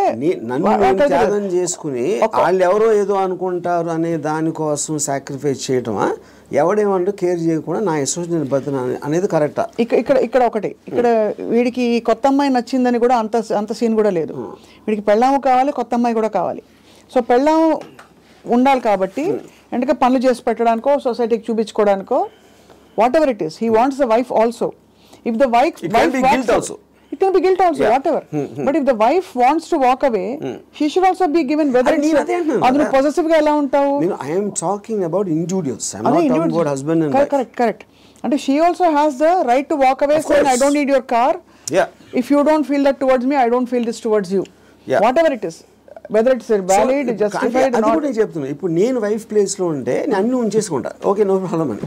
నన్ను త్యాగం చేసుకుని వాళ్ళు ఎవరో ఏదో అనుకుంటారు అనే దానికోసం సాక్రిఫైస్ చేయటమా, ఎవడేమంటూ కేర్ చేయకుండా నా ఇష్టం నేను బతున్నా అనేది కరెక్టా? ఇక్కడ ఒకటి, ఇక్కడ వీడికి కొత్త అమ్మాయి నచ్చిందని కూడా అంత సీన్ కూడా లేదు. వీడికి పెళ్ళాము కావాలి, కొత్త అమ్మాయి కూడా కావాలి. సో పెళ్ళాము ఉండాలి కాబట్టి ఎందుకంటే పనులు చేసి పెట్టడానికో సొసైటీకి చూపించుకోవడానికో whatever it is, he wants the wife also. If the wife it can be guilt also, whatever. But if the wife wants to walk away, she should also be given whether adu possessive ga ela untavu. I am talking about individuals, I am not talking about husband and wife. Correct. And she also has the right to walk away saying I don't need your car. If you don't feel that towards me, I don't feel this towards you. Whatever it is, whether it's valid, justified or not. అది కూడా చెప్తున్నా. ఇప్పుడు నేను వైఫ్ ప్లేస్ లో ఉంటే నేను అన్ని ఉంచేసుకుంటా, ఓకే నో ప్రాబ్లం అని.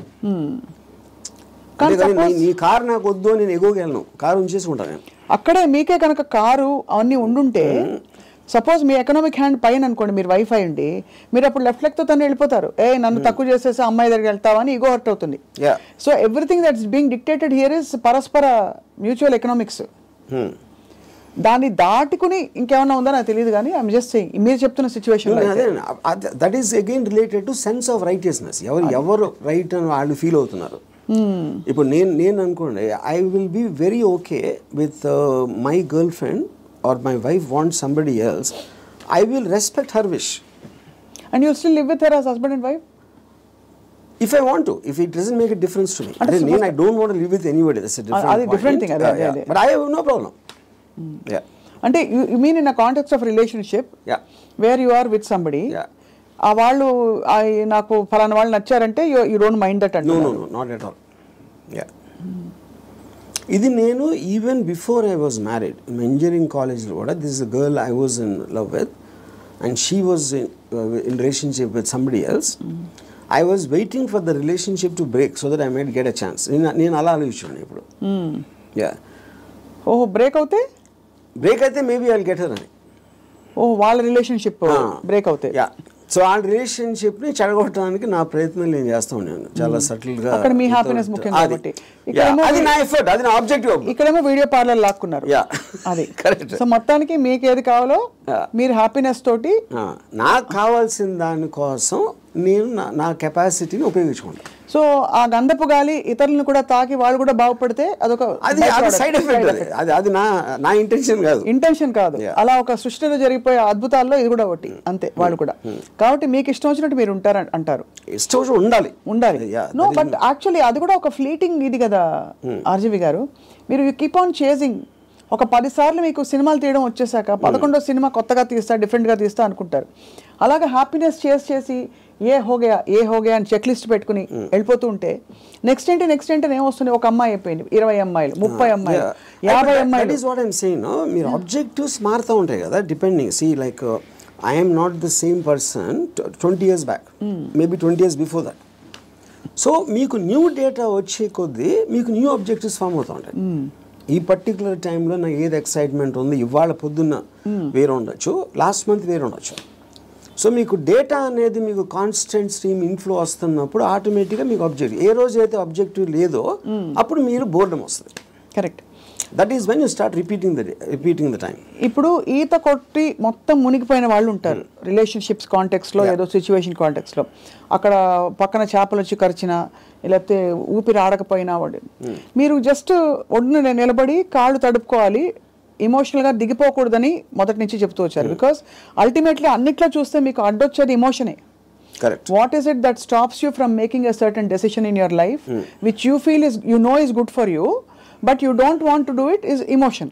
నీ కారు నాకు వద్దు, నేను ఎగోగలను, కారు ఉంచేసుకుంటాను నేను. అక్కడే మీకే కనుక కారు అవన్నీ ఉండుంటే, సపోజ్ మీ ఎకనామిక్ హ్యాండ్ పైన అనుకోండి, మీరు వైఫ్ అయ్యండి, మీరు అప్పుడు లెఫ్ట్ లెగ్ తో తను వెళ్ళిపోతారు. నన్ను తక్కువ చేసేసి అమ్మాయి దగ్గరికి వెళ్తావని ఈగో హర్ట్ అవుతుంది. So everything that's being dictated here is పరస్పర మ్యూచువల్ ఎకనామిక్స్. దాన్ని దాటుకుని ఇంకేమన్నా ఉందో నాకు తెలియదు, కానీ ఐఎమ్ జస్ట్ సేయింగ్ మీరు చెప్తున్న situation that is again related to sense of righteousness. ఎవరు రైట్ అని వాళ్ళు ఫీల్ అవుతున్నారు. ఇప్పుడు నేను అనుకోండి, I will be very okay with my girlfriend or my wife want somebody else, I will respect her wish. And you still live with her as husband and wife? If I want to, if it doesn't make a difference to me, then I don't want to live with anybody. That's a different thing. But I have no problem. అంటే you mean in a context of relationship, where you are with somebody, ఆ వాళ్ళు నాకు ఫలానా వాళ్ళు నచ్చారంటే you don't mind that అంటే? No, not at all. ఇది నేను even before I was married, engineering కాలేజ్లో కూడా this is a girl I was in love with and she was in relationship with somebody else. I was waiting for the relationship to break so that I might get a chance. నేను అలా ఆలోచించాను ఇప్పుడు. ఓహో, బ్రేక్ అయితే maybe I will get her అని. ఓహో, వాళ్ళ రిలేషన్షిప్ బ్రేక్ అవుతాయి. సో ఆ రిలేషన్షిప్ ని చెడగొట్టడానికి నా ప్రయత్నం నేను చేస్తూ ఉన్నాను చాలా సటిల్ గా. అక్కడ మీ హ్యాపీనెస్ ముఖ్యం కాబట్టి అది నా ఎఫర్ట్, అది నా ఆబ్జెక్టివ్. ఇక్కడేమో వీడియో పార్లర్ లాక్కున్నారు. అది కరెక్ట్. సో మొత్తానికి మీకు ఏది కావాలో మీరు హ్యాపీనెస్ తోటి, నాకు కావాల్సిన దానికోసం నేను నా కెపాసిటీని ఉపయోగించుకుంటాను. సో ఆ గంధపు గాలి ఇతరులను కూడా తాకి వాళ్ళు కూడా బాగుపడితే అదొక సైడ్ ఎఫెక్ట్. అది నా ఇంటెన్షన్ కాదు. అలా ఒక సృష్టిలో జరిగిపోయే అద్భుతాల్లో ఇది కూడా ఒకటి అంతే. వాళ్ళు కూడా కాబట్టి మీకు ఇష్టం వచ్చినట్టు మీరు ఉంటారు అంటారు. ఇష్టం ఉండాలి. నో, బట్ యాక్చువల్లీ అది కూడా ఒక ఫ్లీటింగ్ ఇది కదా ఆర్జీవి గారు. మీరు యూ కీప్ ఆన్ చేజింగ్. ఒక 10 సార్లు మీకు సినిమాలు తీయడం వచ్చేసాక 11వ సినిమా కొత్తగా తీస్తా, డిఫరెంట్గా తీస్తా అనుకుంటారు. అలాగే హ్యాపీనెస్ చేసి ఏ హోగయా అని చెక్ లిస్ట్ పెట్టుకుని వెళ్ళిపోతూ ఉంటే నెక్స్ట్ ఏంటి ఏమొస్తుంది? ఒక అమ్మాయి అయిపోయింది, 20 అమ్మాయిలు, 30 అమ్మాయిలు, 50 అమ్మాయిలు. మీరు ఆబ్జెక్టివ్స్ మారుతూ ఉంటాయి కదా, depending. See like I'm not the same person 20 years back, maybe 20 years before that. So మీకు న్యూ డేటా వచ్చే కొద్దీ మీకు న్యూ ఆబ్జెక్టివ్స్ ఫామ్ అవుతూ ఉంటాయి. ఈ పర్టికులర్ టైంలో నాకు ఏది ఎక్సైట్మెంట్ ఉంది, ఇవాళ పొద్దున్న వేరే ఉండొచ్చు, లాస్ట్ మంత్ వేరే ఉండొచ్చు. సో మీకు డేటా అనేది మీకు కాన్స్టెంట్ స్ట్రీమ్ ఇన్ఫ్లో వస్తున్నప్పుడు ఆటోమేటిక్గా మీకు ఆబ్జెక్టివ్, ఏ రోజు అయితే ఆబ్జెక్టివ్ లేదో అప్పుడు మీరు బోర్డమ్ వస్తుంది. Correct. That is when you start repeating the time. ఇప్పుడు ఈత కొట్టి మొత్తం మునిగిపోయిన వాళ్ళు ఉంటారు రిలేషన్షిప్స్ కాంటెక్స్లో, ఏదో సిచ్యువేషన్ కాంటెక్స్లో. అక్కడ పక్కన చేపలు వచ్చి కరిచినా, లేకపోతే ఊపిరి ఆడకపోయినా వాడు, మీరు జస్ట్ ఒడ్డున నిలబడి కాళ్ళు తడుపుకోవాలి, ఎమోషనల్గా దిగిపోకూడదని మొదటి నుంచి చెప్తూ వచ్చారు. బికాస్ అల్టిమేట్లీ అన్నిట్లో చూస్తే మీకు అడ్డొచ్చేది ఎమోషనే. What is it that stops you from making a certain decision in your life which you feel is you know is good for you but you don't want to do it is emotion.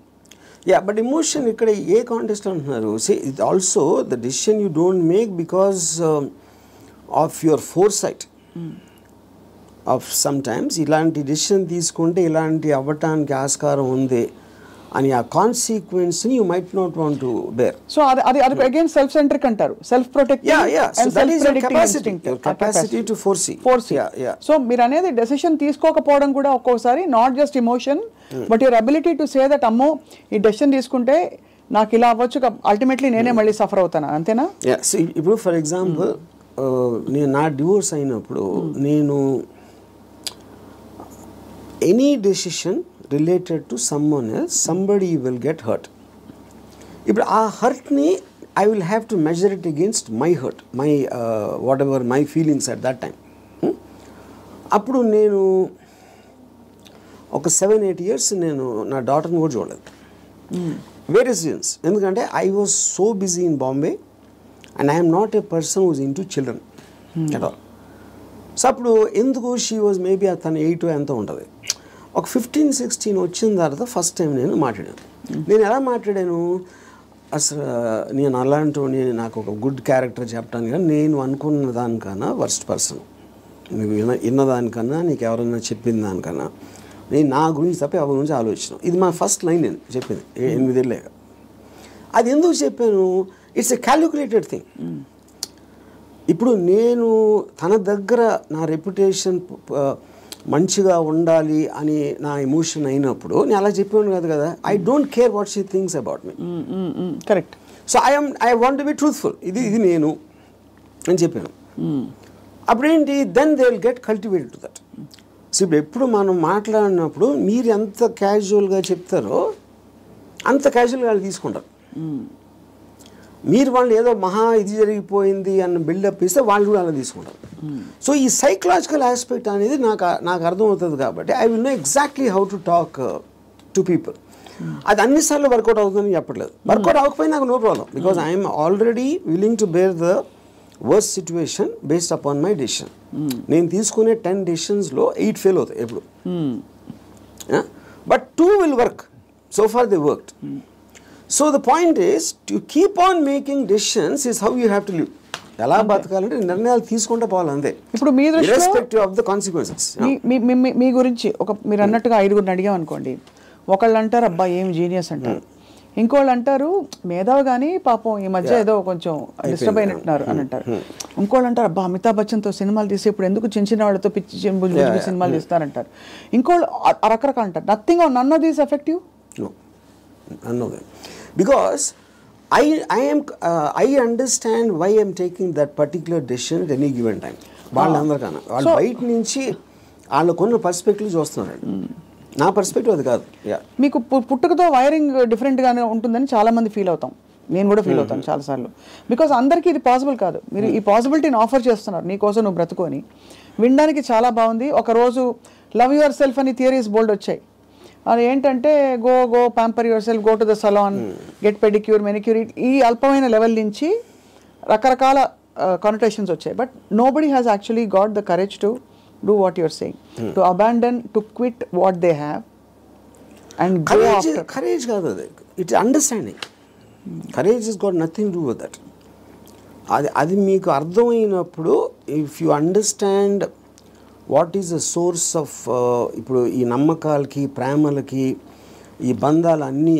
But emotion ఇక్కడ ఏ కాంటెక్స్ట్ అంటున్నారు? Say it also the decision you don't make because of your foresight of some times ఇలాంటి డెసిషన్ తీసుకుంటే ఇలాంటి అవ్వటానికి ఆస్కారం ఉంది అని ఆ కాన్సిక్వెన్స్ ని you might not want to bear. So అది అగైన్ సెల్ఫ్ సెంట్రిక్ అంటారు, self protective and self predicting instinct, capacity to foresee. So మీరు అనేది డెసిషన్ తీసుకోకపోవడం కూడా ఒక్కోసారి not just emotion but your ability to say that అమ్మో ఈ డెసిషన్ తీసుకుంటే నాకు ఇలా అవ్వచ్చు, అల్టిమేట్లీ నేనే మళ్ళీ సఫర్ అవుతాను, అంతేనా? ఇప్పుడు ఫర్ ఎగ్జాంపుల్ నేను నా డివోర్స్ అయినప్పుడు నేను any decision related to someone else somebody will get hurt. ఇప్పుడు ఆ హర్ట్ని I will have to measure it against my hurt, my whatever my feelings at that time. అప్పుడు నేను ఒక 7-8 years నేను నా డాటర్ని కూడా చూడలేదు. Various reasons. ఎందుకంటే I was so busy in Bombay and I'm not a person who's into children at all. So అప్పుడు ఎందుకు షీ వాజ్ మేబీ తను 8 ఎంతో ఉంటుంది. ఒక 15-16 వచ్చిన తర్వాత ఫస్ట్ టైం నేను మాట్లాడాను. నేను ఎలా మాట్లాడాను, అసలు నేను అలాంటి నాకు ఒక గుడ్ క్యారెక్టర్ చెప్పడానికి కానీ నేను అనుకున్న దానికన్నా వర్స్ట్ పర్సన్, నువ్వు విన్నదానికన్నా నీకు ఎవరన్నా చెప్పిన దానికన్నా నేను నా గురించి తప్ప ఎవరి గురించి ఆలోచించాను. ఇది మా ఫస్ట్ లైన్ నేను చెప్పింది 8 ఏళ్ళే. అది ఎందుకు చెప్పాను, ఇట్స్ ఎ క్యాలిక్యులేటెడ్ థింగ్. ఇప్పుడు నేను తన దగ్గర నా రెప్యుటేషన్ మంచిగా ఉండాలి అని నా ఎమోషన్ అయినప్పుడు నేను అలా చెప్పాను కాదు కదా. I don't care what she thinks about me. Correct. So I want to be truthful. ఇది నేను అని చెప్పాను. అప్పుడేంటి, then they will get cultivated to that. So ఇప్పుడు ఎప్పుడు మనం మాట్లాడినప్పుడు మీరు ఎంత క్యాజువల్గా చెప్తారో అంత క్యాజువల్గా వాళ్ళు తీసుకుంటారు. మీరు వాళ్ళు ఏదో మహా ఇది జరిగిపోయింది అన్న బిల్డప్ ఇస్తే వాళ్ళు కూడా అలా తీసుకుంటారు. సో ఈ సైకలాజికల్ ఆస్పెక్ట్ అనేది నాకు అర్థమవుతుంది కాబట్టి I will know exactly how to talk to people. అది అన్నిసార్లు వర్కౌట్ అవుతుందని చెప్పట్లేదు. వర్కౌట్ అవ్వకపోయినా నాకు no problem, because I'm already willing to bear the worst situation based upon my decision. నేను తీసుకునే 10 డెసిషన్స్లో 8 ఫెయిల్ అవుతాయి ఎప్పుడు. But 2 will work. So far they worked. So the point is to keep on making decisions is how you have to live. ఎలా బతకాలంటే నిర్ణయాలు తీసుకుంటూ పోవాలి అంతే. ఇప్పుడు మీ దృష్టిలో ఇర్రెస్పెక్టివ్ ఆఫ్ ద కాన్సిక్వెన్సెస్. మీ గురించి మీరు అన్నట్టుగా 5గురిని అడిగాం అనుకోండి, ఒకళ్ళు అంటారు అబ్బా ఏం జీనియస్ అంటారు, ఇంకోళ్ళు అంటారు మేధావి కానీ పాపం ఈ మధ్య ఏదో కొంచెం డిస్టర్బ్ అయినట్టున్నారు అని అంటారు, ఇంకోళ్ళు అంటారు అబ్బా అమితాబ్ బచ్చన్తో సినిమాలు తీసి ఇప్పుడు ఎందుకు చిన్న చిన్న వాళ్ళతో పిచ్చి సినిమాలు తీస్తారంటారు, ఇంకోళ్ళు రకరకాలు అంటారు. Nothing or none of these effective. None of them. Because I understand why I am taking that particular decision at any given time. వాళ్ళందరికన్నా వాళ్ళు బయట నుంచి వాళ్ళకున్న పర్స్పెక్టివ్ చూస్తున్నారు. నా పర్స్పెక్టివ్ అది కాదు. మీకు పుట్టుకతో వైరింగ్ డిఫరెంట్గానే ఉంటుందని చాలామంది ఫీల్ అవుతాం. నేను కూడా ఫీల్ అవుతాను చాలాసార్లు. బికాజ్ అందరికీ ఇది పాసిబుల్ కాదు. మీరు ఈ పాసిబిలిటీని ఆఫర్ చేస్తున్నారు, నీకోసం నువ్వు బ్రతుకొని వినడానికి చాలా బాగుంది. ఒకరోజు లవ్ యువర్ సెల్ఫ్ అని థియరీస్ బోల్డ్ వచ్చాయి. అది ఏంటంటే go pamper yourself, go to the salon, get pedicure, manicure, ఈ అల్పమైన లెవెల్ నుంచి రకరకాల కానోటేషన్స్ వచ్చాయి. But nobody has actually got the courage to do what your saying, to abandon, to quit what they have and go after. Courage కాదు అది, it's understanding. Courage is got nothing to do with that. అది మీకు అర్థమైనప్పుడు, if you understand what is the source of, ఇప్పుడు ఈ నమ్మకాలకి ప్రేమలకి ఈ బంధాలన్నీ,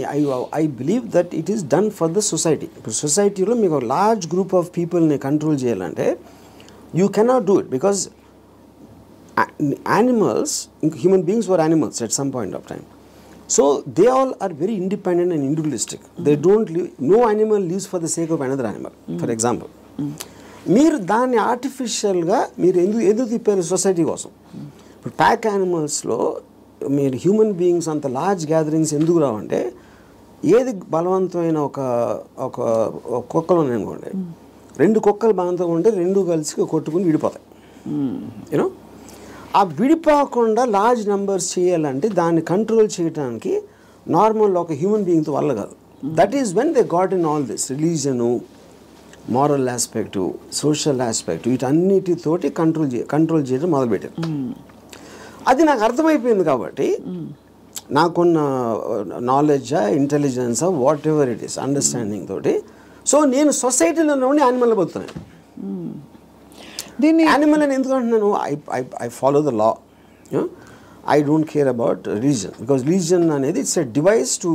I believe that it is done for the society. ఇప్పుడు సొసైటీలో మీకు లార్జ్ గ్రూప్ ఆఫ్ పీపుల్ని కంట్రోల్ చేయాలంటే you cannot do it, because animals, human beings were animals at some point of time. So they all are very independent and individualistic. They don't live, no animal lives for the sake of another animal. For example, మీరు దాన్ని ఆర్టిఫిషియల్గా మీరు ఎందుకు తిప్పారు సొసైటీ కోసం. ఇప్పుడు ప్యాక్ యానిమల్స్లో మీరు హ్యూమన్ బీయింగ్స్ అంత లార్జ్ గ్యాదరింగ్స్ ఎందుకు రావంటే, ఏది బలవంతమైన ఒక కుక్కలు ఉన్నాయి అనుకోండి, 2 కుక్కలు బలవంతంగా ఉంటే 2 కలిసి కొట్టుకుని విడిపోతాయి. యూనో, ఆ విడిపోకుండా లార్జ్ నెంబర్స్ చేయాలంటే దాన్ని కంట్రోల్ చేయడానికి నార్మల్ ఒక హ్యూమన్ బీయింగ్తో వల్ల కాదు. That is when they got in all this religion, moral aspect, social aspect, వీటన్నిటితోటి కంట్రోల్ చేయడం మొదలుపెట్టారు. అది నాకు అర్థమైపోయింది కాబట్టి నాకున్న నాలెడ్జా, ఇంటెలిజెన్సా, whatever it is, understanding తోటి, సో నేను సొసైటీలో ఉండి యానిమల్ బతుకుతున్నాను. దీన్ని యానిమల్ అని ఎందుకు అంటున్నాను, I follow the law. I don't care about religion, because religion అనేది it's a device to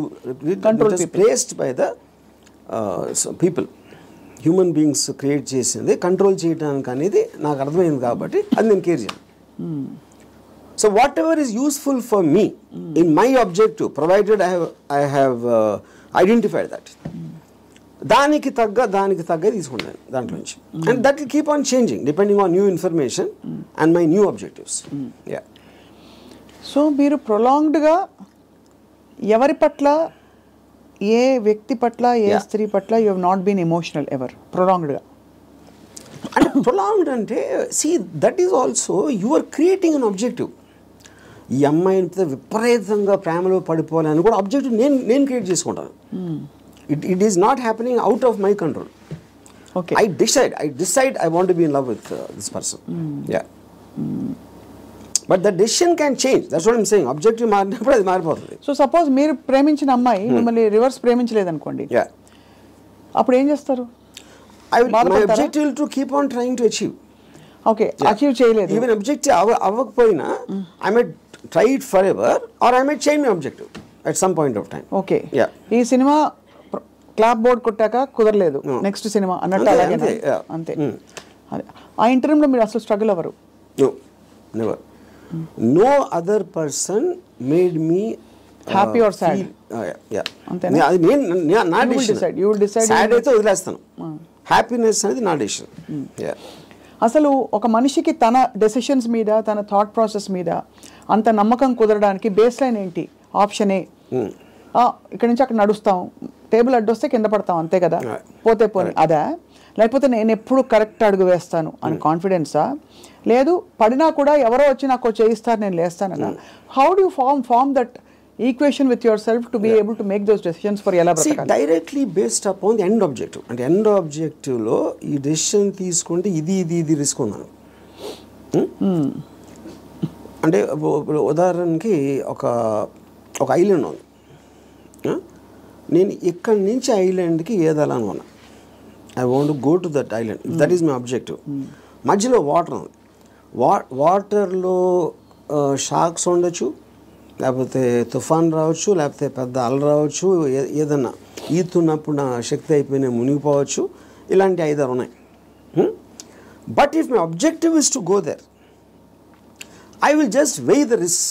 control, placed by the people. Human beings create చేసింది కంట్రోల్ చేయడానికి అనేది నాకు అర్థమైంది కాబట్టి అది నేను కేర్ చేయను. So whatever is useful for me in my objective, provided I have identified that, దానికి తగ్గ తీసుకుంటాను దాంట్లో నుంచి. And that will keep on changing depending on new information and my new objectives. So మీరు ప్రొలాంగ్డ్గా ఎవరి పట్ల, ఏ వ్యక్తి పట్ల, ఏ స్త్రీ పట్ల you have not been emotional ever ప్రొలాంగ్డ్గా? అంటే ప్రొలాంగ్డ్ అంటే see that is also you are creating an objective. ఈ అమ్మాయిని విపరీతంగా ప్రేమలో పడిపోవాలని కూడా ఆబ్జెక్టివ్ నేను క్రియేట్ చేసుకుంటాను. It is not happening out of my control. Okay, I decide I want to be in love with this person. Yeah. But the decision can change. That's what I'm saying. Objective మారినప్పుడు అది మారిపోతుంది. సో సపోజ్ మీరు ప్రేమించిన అమ్మాయి మిమ్మల్ని రివర్స్ ప్రేమించలేదు అనుకోండి, అప్పుడు ఏం చేస్తారు? My objective will to keep on trying to achieve. Okay, achieve చేయలేదు. Even objective అవ్వకపోయినా I might try it forever or I might change my objective at some point of time. Okay, ఈ సినిమా క్లాప్ బోర్డ్ కొట్టాక కుదరలేదు, నెక్స్ట్ సినిమా అన్నట్టు అలాగే అంతే. ఆ ఇంటర్వ్యూలో మీరు అసలు స్ట్రగుల్ అవ్వరు? No, never. No other person made me happy or sad. అంతేనా? అది నా decision. You will decide. Sad అయితే వదిలేస్తాను. హ్యాపీనెస్ అనేది నా డిసిషన్. అసలు ఒక మనిషికి తన డెసిషన్స్ మీద, తన థాట్ ప్రాసెస్ మీద అంత నమ్మకం కుదరడానికి బేస్ లైన్ ఏంటి? ఆప్షన్ ఏ, ఇక్కడి నుంచి అక్కడ నడుస్తాం, టేబుల్ అడ్డొస్తే కింద పడతాం, అంతే కదా, పోతే పోనీ అదా? లేకపోతే నేను ఎప్పుడు కరెక్ట్ అడుగు వేస్తాను అని కాన్ఫిడెన్సా? లేదు పడినా కూడా ఎవరో వచ్చి నాకు చేయిస్తారు, నేను లేస్తానన్నా? How do you form that equation with yourself to be able to make those decisions for ఎలా బ్రతకాలి? Directly based upon the end objective. అంటే ఎండ్ ఆబ్జెక్టివ్లో ఈ డెసిషన్ తీసుకుంటే ఇది రిస్క్ ఉందని. అంటే ఉదాహరణకి ఒక ఐలాండ్ ఉంది. నేను ఇక్కడి నుంచి ఐలాండ్కి ఏదాలని ఉన్నా. I want to go to that island. That is my objective. మధ్యలో వాటర్ ఉంది. వాటర్లో షార్క్స్ ఉండొచ్చు, లేకపోతే తుఫాన్ రావచ్చు, లేకపోతే పెద్ద అల రావచ్చు, ఏదన్నా ఈతున్నప్పుడు నా శక్తి అయిపోయినా మునిగిపోవచ్చు. ఇలాంటి 5-6 ఉన్నాయి. But if my objective is to go there, I will just weigh the risk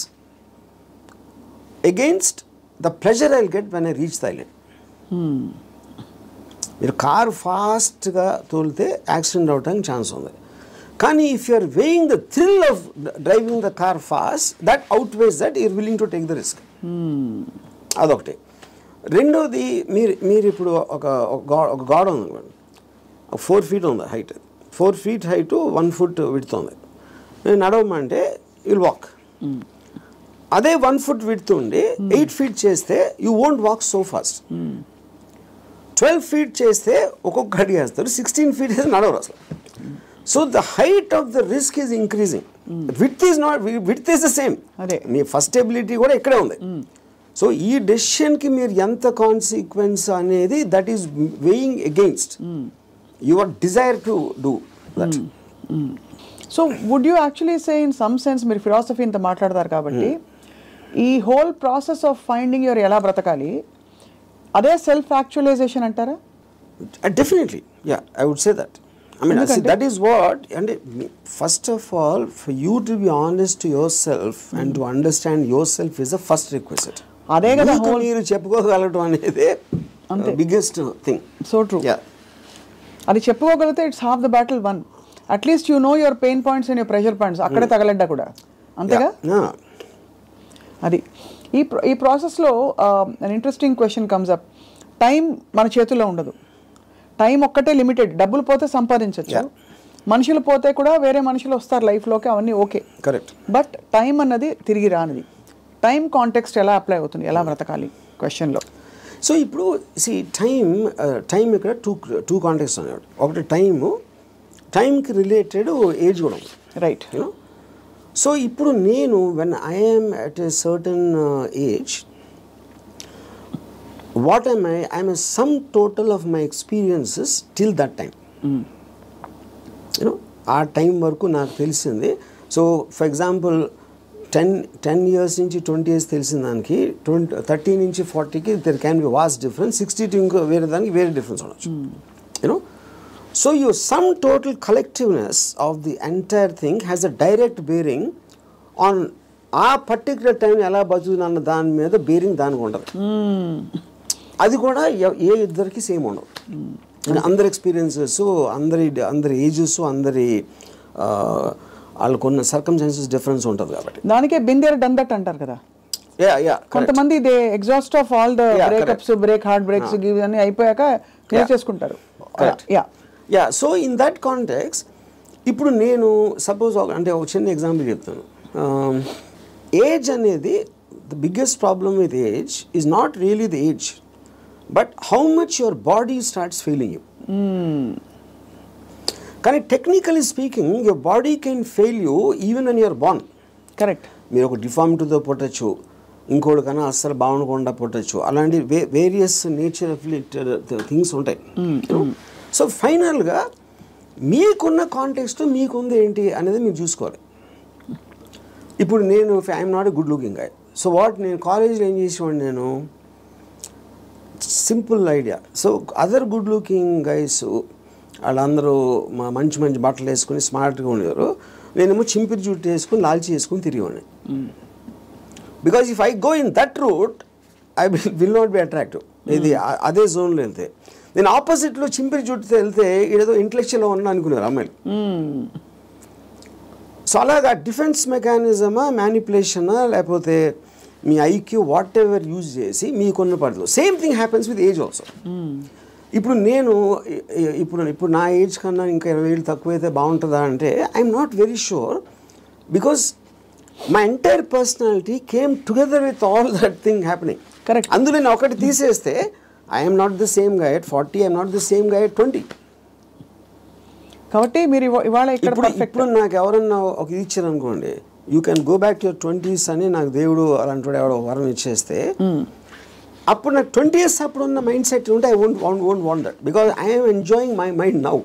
against the pleasure I will get when I reach the island. మీరు కారు ఫాస్ట్గా తోలితే యాక్సిడెంట్ అవడానికి ఛాన్స్ ఉంది. కానీ if you are weighing the thrill of driving the car fast, that outweighs that you're willing to take the risk. అదొకటి. రెండోది, మీరు ఇప్పుడు ఒక గోడ ఉంది, 4 feet ఉంది height, 4 feet height 1 foot width ఉంది. నేను నడవమంటే విల్ వాక్. అదే 1 foot విడ్త్ ఉండి 8 feet చేస్తే you won't walk so fast. 12 feet చేస్తే ఒక్కొక్క అడిగి వేస్తారు, 16 feet అయితే నడవరు అసలు. So the height of the risk is increasing. Width is the same. Me first ability కూడా ఇక్కడే ఉంది. సో ఈ డెసిషన్కి మీరు ఎంత కాన్సిక్వెన్స్ అనేది that is weighing against your desire to do that. So would you actually say in some sense, మీరు ఫిలాసఫీ ఇంత మాట్లాడతారు కాబట్టి, ఈ whole process of finding your ఎలా బ్రతకాలి అదే సెల్ఫ్ యాక్చువలైజేషన్ అంటారా? Definitely, yeah, I would say that. I mean, that is what, and first of all, for you to be honest to yourself and to understand yourself is the first requisite. అదే కదా మీరు చెప్పుకోగలటం అనేది బిగ్గెస్ట్ థింగ్. So true. అది చెప్పుకోగలిగితే it's half the battle won. At least you know your pain points and your pressure points. అక్కడే తగలడ్డా కూడా అంతేగా. అది ఈ ప్రాసెస్లో an interesting question comes up. Time మన చేతుల్లో ఉండదు. టైం ఒక్కటే లిమిటెడ్. డబ్బులు పోతే సంపాదించవచ్చు, మనుషులు పోతే కూడా వేరే మనుషులు వస్తారు లైఫ్లోకి, అవన్నీ ఓకే, కరెక్ట్. బట్ టైం అన్నది తిరిగి రానిది. టైం కాంటెక్స్ట్ ఎలా అప్లై అవుతుంది, ఎలా బ్రతకాలి క్వశ్చన్లో? సో ఇప్పుడు టైం ఇక్కడ టూ కాంటెక్స్ట్ అన్నాడు. ఒకటి టైంకి రిలేటెడ్ ఏజ్ కూడా ఉంది, రైట్. సో ఇప్పుడు నేను when I'm at a certain age, what am I am a sum total of my experiences till that time. ఆ టైం వరకు నాకు తెలిసింది. సో ఫర్ ఎగ్జాంపుల్ 10 years నుంచి 20 years తెలిసిన దానికి 30 నుంచి 40కి there can be vast difference. 60 to ఇంకో వేరే దానికి వేరే డిఫరెన్స్ ఉండొచ్చు. So your sum total collectiveness of the entire thing has a direct bearing on ఆ పర్టికులర్ టైం ఎలా బతుకుతున్న దాని మీద బేరింగ్ దానికి ఉండదు. అది కూడా ఏ ఇద్దరికి సేమ్ ఉండవు. అందరి ఎక్స్పీరియన్సెస్, అందరి ఏజెస్, అందరి వాళ్ళకున్న సర్కమ్స్టాన్సెస్ డిఫరెన్స్ ఉంటుంది కాబట్టి. దానికే బిందేర్ డన్ దట్ అంటారు కదా. కొంతమంది they exhaust of all the breakups, heart breaks ఇవన్నీ అయిపోయాక క్లియర్ చేసుకుంటారు. సో ఇన్ దట్ కాంటెక్స్ట్ ఇప్పుడు నేను సపోజ్ అంటే ఒక చిన్న ఎగ్జాంపుల్ చెప్తాను. ఏజ్ అనేది the biggest problem with age is not really the age, but how much your body starts failing you. కానీ technically speaking your body can fail you even when you're born. Correct. మీరు ఒక డిఫార్మిటీతో పుట్టచ్చు, ఇంకోటి కన్నా అస్సలు బాగుండకుండా పుట్టచ్చు, అలాంటి వేరియస్ నేచర్ ఆఫ్ థింగ్స్ ఉంటాయి. సో ఫైనల్గా మీకున్న కాంటెక్స్ట్ మీకుంది ఏంటి అనేది మీరు చూసుకోవాలి. ఇప్పుడు నేను I'm not a good looking guy. So నేను కాలేజ్లో ఏం చేసేవాడిని, నేను simple idea. So other good looking guys వాళ్ళందరూ మంచి మంచి బట్టలు వేసుకుని స్మార్ట్గా ఉండేవారు, నేనేమో చింపిరి జుట్టు వేసుకుని లాల్చి వేసుకుని తిరిగేవాడిని. Because if I go in that route I will not be attractive. ఇది అదే జోన్లో వెళ్తే, నేను ఆపోజిట్లో చింపిరి జుట్టుతో వెళ్తే ఏదో ఇంటలెక్చువల్గా ఉన్నా అనుకున్నారు అమ్మాయిలు. సో అలాగా డిఫెన్స్ మెకానిజమా, మ్యానిపులేషనా, లేకపోతే మీ ఐక్యూ వాట్ ఎవర్ యూజ్ చేసి మీకున్న పరిధిలో same thing happens with age also. ఇప్పుడు నేను ఇప్పుడు నా ఏజ్ కన్నా ఇంకా 20 ఏళ్ళు తక్కువైతే బాగుంటుందా అంటే I'm not very sure, because my entire personality came together with all that thing happening. Correct. అందులో నేను ఒకటి తీసేస్తే I'm not the same guy at 40, I'm not the same guy at 20. కాబట్టి మీరు ఇవాళ ఇప్పుడు నాకు ఎవరన్నా ఒక ఇది ఇచ్చారు అనుకోండి, you can go back to your 20s అని నాకు దేవుడు అలాంటి వాడు ఎవడో వరం ఇచ్చేస్తే, అప్పుడు నాకు 20 years అప్పుడు ఉన్న మైండ్ సెట్ ఉంటే I won't want that, because I'm enjoying my mind now.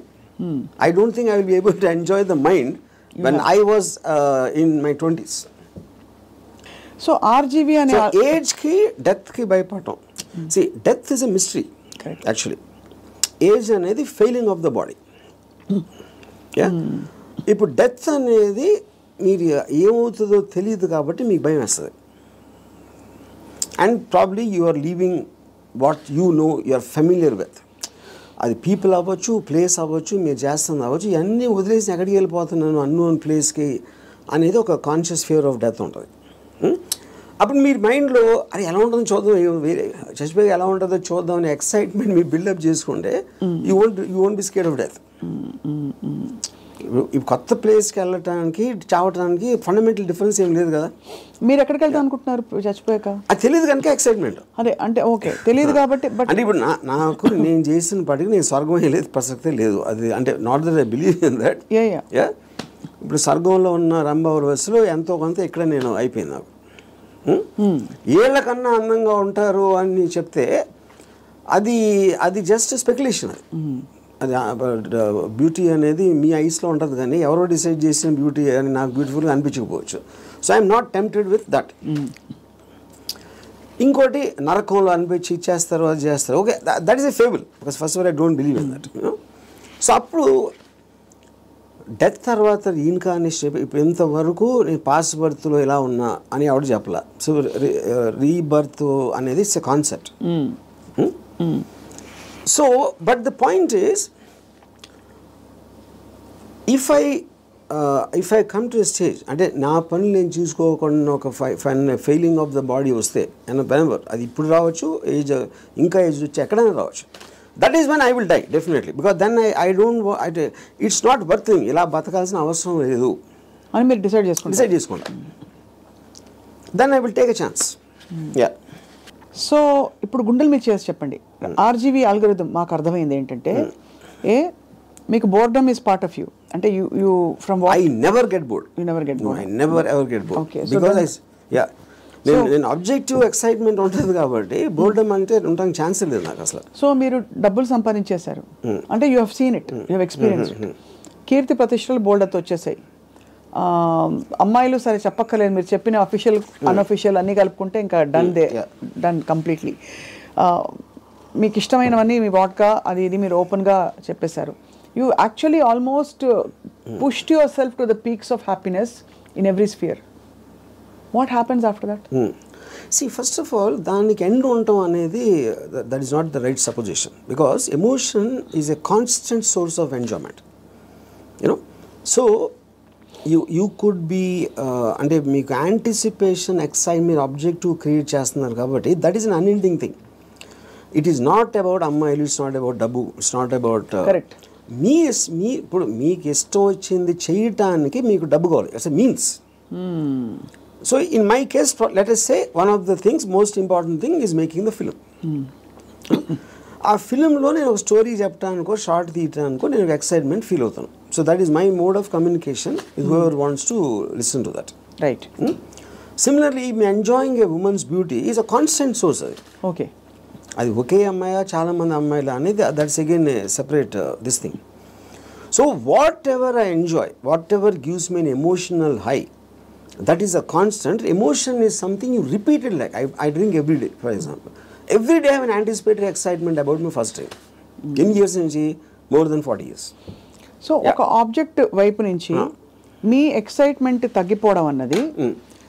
I don't think I will be able to enjoy the mind when I was in my 20s. So RGV అనే ఏజ్కి డెత్కి భయపడటం. See death is a mystery actually. Age అనేది ఫెయిలింగ్ ఆఫ్ ద బాడీ. ఇప్పుడు డెత్ అనేది మీరు ఏమవుతుందో తెలియదు కాబట్టి మీకు భయం వేస్తుంది. And probably you are leaving what you no, you are familiar with. అది పీపుల్ అవ్వచ్చు, ప్లేస్ అవ్వచ్చు, మీరు చేస్తుంది అవ్వచ్చు, ఇవన్నీ వదిలేసి ఎక్కడికి వెళ్ళిపోతున్నాను అన్నోన్ ప్లేస్కి అనేది ఒక కాన్షియస్ ఫియర్ ఆఫ్ డెత్ ఉంటుంది. అప్పుడు మీరు మైండ్లో అది ఎలా ఉంటుందో చూద్దాం, వేరే చచ్చిపోయి ఎలా ఉంటుందో చూద్దాం అనే ఎక్సైట్మెంట్ మీరు బిల్డప్ చేసుకుంటే you won't be scared of death. ఈ కొత్త ప్లేస్కి వెళ్ళటానికి, చావటానికి ఫండమెంటల్ డిఫరెన్స్ ఏం లేదు కదా. మీరు ఎక్కడికి వెళ్తాం అనుకుంటున్నారు చచ్చిపోయాక? అది తెలియదు కనుక ఎక్సైట్మెంట్. అదే అంటే ఓకే తెలియదు కాబట్టి. బట్ అంటే ఇప్పుడు నాకు నేను చేసిన పటికి నేను స్వర్గం వెళ్ళేది ప్రసక్తే లేదు. అది అంటే not that I believe in that. ఇప్పుడు స్వర్గంలో ఉన్న రంభావరవస్సులో ఎంతో కొంత ఇక్కడ నేను అయిపోయింది. నాకు ఏళ్ళకన్నా అందంగా ఉంటారు అని చెప్తే అది జస్ట్ స్పెక్యులేషన్. అది బ్యూటీ అనేది మీ ఐస్లో ఉంటుంది, కానీ ఎవరో డిసైడ్ చేసిన బ్యూటీ అని నాకు బ్యూటిఫుల్గా అనిపించకపోవచ్చు. So I'm not tempted with that. ఇంకోటి నరకంలో అనిపించి ఇచ్చేస్తారు, అది చేస్తారు, okay that is a fable, because first of all I don't believe in that. So అప్పుడు డెత్ తర్వాత రీఇన్కార్నేషన్ ఇప్పుడు ఇంతవరకు నేను పాస్ట్ బర్త్లో ఎలా ఉన్నా అని ఎవడు చెప్పలా. సో రీబర్త్ అనేది it's a concept. So but the point is, if I come to a stage అంటే నా పనులు నేను చూసుకోకుండా ఒక ఫెయిలింగ్ ఆఫ్ ద బాడీ వస్తే అండ్ వెనెవర్, అది ఇప్పుడు రావచ్చు, ఇంకా ఏజ్ వచ్చి ఎక్కడైనా రావచ్చు, that is when I will die definitely. Because then I don't it's not worth thing, ఇలా బతకాల్సిన అవసరం లేదు అని మీరు డిసైడ్ చేసుకుంటా. Then I will take a chance. So ఇప్పుడు గుండెల మీద చేసి చెప్పండి, ఆర్జీవీ ఆల్గోరిథం మాకు అర్థమైంది ఏంటంటే, మీకు boredom is part of you, అంటే you from I never get bored. You never get bored. I never ever get bored. Okay. Because నేను ఆబ్జెక్టివ్ ఎక్సైట్మెంట్ ఉంటుంది కాబట్టి బోర్డమ్ అంటే ఉండడానికి ఛాన్స్ లేదు నాకు అసలు. సో మీరు డబ్బులు సంపాదించేశారు అంటే you have seen it, you have experience it. కీర్తి ప్రతిష్టలు బోల్డతో వచ్చేసాయి. అమ్మాయిలు సరే చెప్పక్కర్లేదు, మీరు చెప్పిన అఫీషియల్ అన్అఫీషియల్ అన్నీ కలుపుకుంటే ఇంకా డన్ కంప్లీట్లీ. మీకు ఇష్టమైనవన్నీ మీ వాట్గా అది ఇది మీరు ఓపెన్గా చెప్పేశారు. You actually almost pushed your self to the peaks of happiness in every sphere. What happens after that? See, first of all, దానికి ఎండ్ ఉండటం అనేది that is not the right supposition, because emotion is a constant source of enjoyment. You know, so you could be అంటే మీకు యాంటిసిపేషన్ ఎక్సైట్మెంట్ ఆబ్జెక్టివ్ క్రియేట్ చేస్తున్నారు కాబట్టి that is an unending thing. It is not about అమ్మాయిలు, ఇట్స్ నాట్ అబౌట్ డబ్బు, ఇట్స్ నాట్ అబౌట్ మీ ఇప్పుడు మీకు ఇష్టం వచ్చింది చేయటానికి మీకు డబ్బు కావాలి, it's a means. So in my case let us say one of the things, most important thing is making the film. ఆ ఫిలింలో నేను ఒక స్టోరీ చెప్పడానికో షార్ట్ తీయటానికో నేను ఎక్సైట్మెంట్ ఫీల్ అవుతాను. So that is my mode of communication with whoever wants to listen to that. Right. Similarly me enjoying A women's beauty is a constant source. అది ఓకే, అది ఒకే అమ్మాయా చాలామంది అమ్మాయిలు అనేది that's again separate this thing. So what ever I enjoy, what ever gives me N emotional high, that is a constant. Emotion is something you repeated, like I drink every day, for example. Every day I have an anticipatory excitement about my first drink. In years nunchi more than 40 years. So ఒక ఆబ్జెక్ట్ వైపు నుంచి మీ ఎక్సైట్మెంట్ తగ్గిపోవడం అన్నది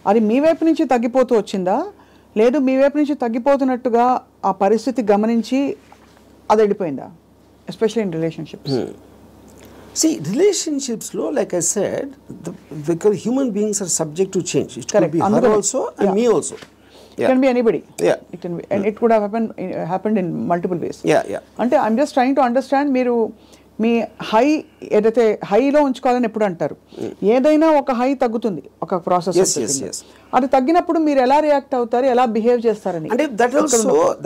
అది మీ వైపు నుంచి తగ్గిపోతూ వచ్చిందా, లేదు మీ వైపు నుంచి తగ్గిపోతున్నట్టుగా ఆ పరిస్థితి గమనించి అది వెళ్ళిపోయిందా, especially in relationships? See, relationships, like I said, because human beings are subject to change. It could be her also and me also. It can be anybody. Yeah. It can be, and it could have happened in multiple ways. Yeah. అంటే I'm just trying to understand, మీరు మీ హై ఏదైతే హైలో ఉంచుకోవాలని ఎప్పుడు అంటారు, ఏదైనా ఒక హై తగ్గుతుంది ఒక ప్రాసెస్. Yes. అది తగ్గినప్పుడు మీరు ఎలా రియాక్ట్ అవుతారు, ఎలా బిహేవ్ చేస్తారని అంటే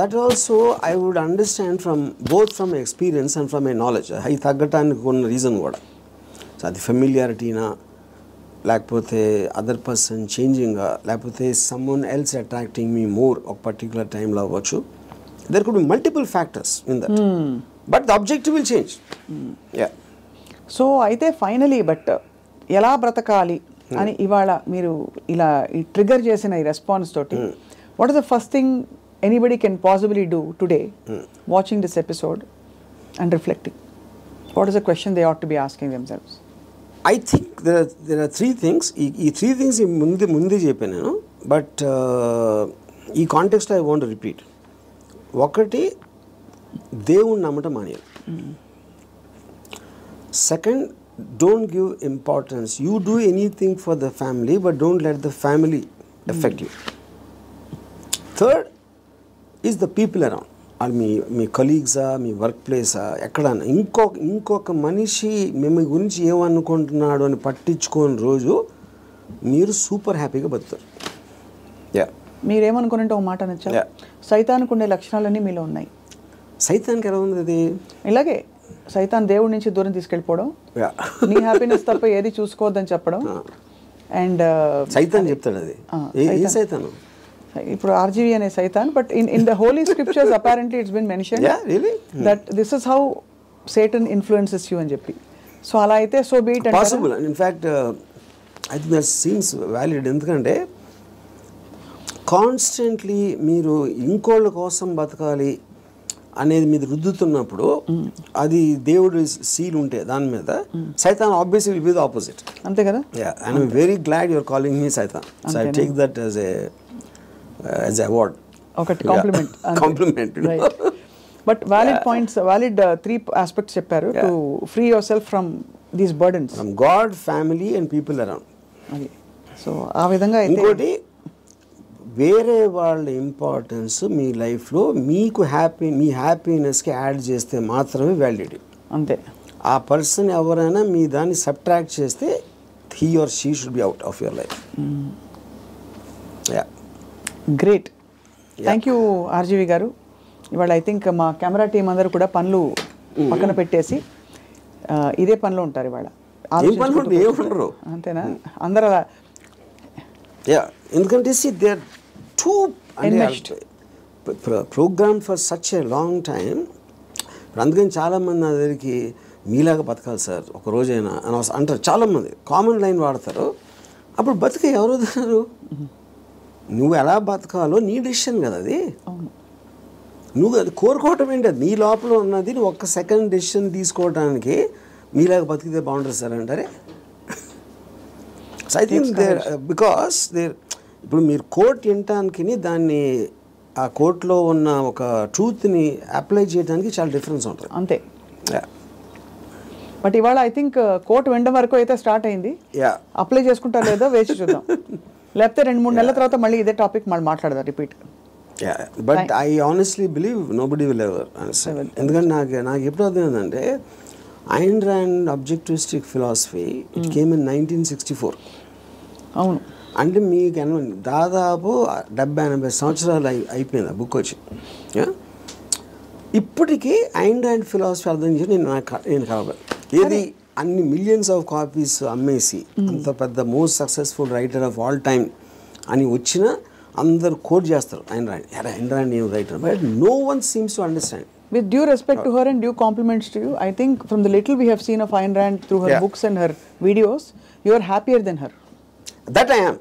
that also I would understand from both from experience and from my knowledge. High తగ్గటానికి ఉన్న రీజన్ కూడా, సో అది ఫెమిలియారిటీనా, లేకపోతే అదర్ పర్సన్ చేంజింగా, లేకపోతే someone else attracting me more ఒక పర్టికులర్ టైంలో అవ్వచ్చు. There could be multiple factors in that, but the objective will change. So అయితే ఫైనలీ బట్ ఎలా బ్రతకాలి అని ఇవాళ మీరు ఇలా ట్రిగర్ చేసిన ఈ రెస్పాన్స్ తోటి, what is the first thing anybody can possibly do today watching this episode and reflecting? What is the question they ought to be asking themselves? I think there are three things. ఈ three things ముందే చెప్పాను నేను, బట్ ఈ కాంటెక్స్ట్లో ఐ వాంట్ రిపీట్. ఒకటి, దేవుణ్ణి నమ్మటం మానేయాలి. Second, don't give importance. You do anything for the family, but don't let the family effect you. Third is the people around. అది మీ కలీగ్సా, మీ వర్క్ ప్లేసా, ఎక్కడన్నా ఇంకొక మనిషి మేము గురించి ఏమనుకుంటున్నాడు అని పట్టించుకోని రోజు మీరు సూపర్ హ్యాపీగా బతుకుతారు. మీరేమనుకున్నట్టు ఒక మాట నచ్చా, సైతానికి ఉండే లక్షణాలన్నీ మీలో ఉన్నాయి. సైతానికి ఎలా ఉంది అది? ఇలాగే సైతాన్ దేవుడి నుంచి దూరం తీసుకెళ్ళిపోవడం, నీ హ్యాపీనెస్ తప్ప ఏది చూసుకోవద్దని చెప్పడం. అండ్ సైతాన్ చెప్తాడు అది. ఏ సైతాను? ఇప్పుడు ఆర్జీవి అనే సైతాన్, but in the holy scriptures apparently it's been mentioned that this is how Satan influences you అని చెప్పి. సో అలా అయితే so be it. Possible. In fact I think that seems valid. ఎందుకంటే కాన్స్టెంట్లీ మీరు ఇంకోళ్ళ కోసం బతకాలి అనేది మీరు రుద్దుతున్నప్పుడు, అది దేవుడు సీల్ ఉంటే దాని మీద, సైతాన్ obviously will be the opposite. అంతే కదా? And I'm very glad your calling me సైతాన్. So I take that as a award, ఒకటి compliment. But valid points, valid 3 aspects చెప్పారు to free yourself from these burdens, from God, family and people around. So ఆ విధంగా ఇంకోటి, వేరే వాళ్ళ ఇంపార్టెన్స్ మీ లైఫ్లో మీకు మీ హ్యాపీనెస్కి యాడ్ చేస్తే మాత్రమే వ్యాలిడిటీ. అంతే. ఆ పర్సన్ ఎవరైనా మీ దాన్ని సబ్ట్రాక్ట్ చేస్తే he or she should be out of your life. Great. Thank you RGV గారు. ఇవాళ ఐ థింక్ మా కెమెరా టీం అందరూ కూడా పనులు పక్కన పెట్టేసి ఇదే పనిలో ఉంటారు ఇవాళ. అంతేనా? అందరూ ఎందుకంటే program for such a long time. అందుకని చాలామంది నా దగ్గరికి మీలాగా బతకాలి సార్ ఒక రోజైనా అని అంటారు. చాలామంది కామన్ లైన్ వాడతారు. అప్పుడు బతిక ఎవరు వదలరు? నువ్వు ఎలా బతకాలో నీ డెసిషన్ కదా అది. నువ్వు అది కోరుకోవటం ఏంటి? అది నీ లోపల ఉన్నది. నువ్వు ఒక్క సెకండ్ డెసిషన్ తీసుకోవడానికి మీలాగా బతికితే బాగుంటుంది సార్ అంటారే. సో ఐ థింక్ బికాస్ ఇప్పుడు మీరు కోట్ వినటానికి దాన్ని ఆ కోర్టులో ఉన్న ఒక ట్రూత్ని అప్లై చేయడానికి చాలా డిఫరెన్స్ ఉంటుంది. అంతే. బట్ ఇవాళ ఐ థింక్ కోర్టు వినడం వరకు అయితే స్టార్ట్ అయింది. అప్లై చేసుకుంటారో లేదో వేచి చూద్దాం. లేకపోతే 2-3 నెలల తర్వాత మళ్ళీ ఇదే టాపిక్ మళ్ళీ మాట్లాడదాం repeat. But I honestly believe nobody will ever understand. ఎందుకంటే నాకు ఎప్పుడు అర్థమైందంటే Ayn Rand objectivistic philosophy it came in 1964. అవును. అంటే మీకు దాదాపు 70-80 సంవత్సరాలు అయిపోయింది ఆ బుక్ వచ్చి. ఇప్పటికీ ఐన్ ర్యాండ్ ఫిలాసఫీ అర్థం చేసి నేను కలవాలి ఏది అన్ని మిలియన్స్ ఆఫ్ కాపీస్ అమ్మేసి అంత పెద్ద most successful writer of all time అని వచ్చిన అందరు కోట్ చేస్తారు ఐన్ ర్యాండ్ ఏం writer, but no one seems to understand. With due respect to her and due compliments to you, I think from the little we have seen of Ayn Rand through her books and her videos, you are happier than her. That I am.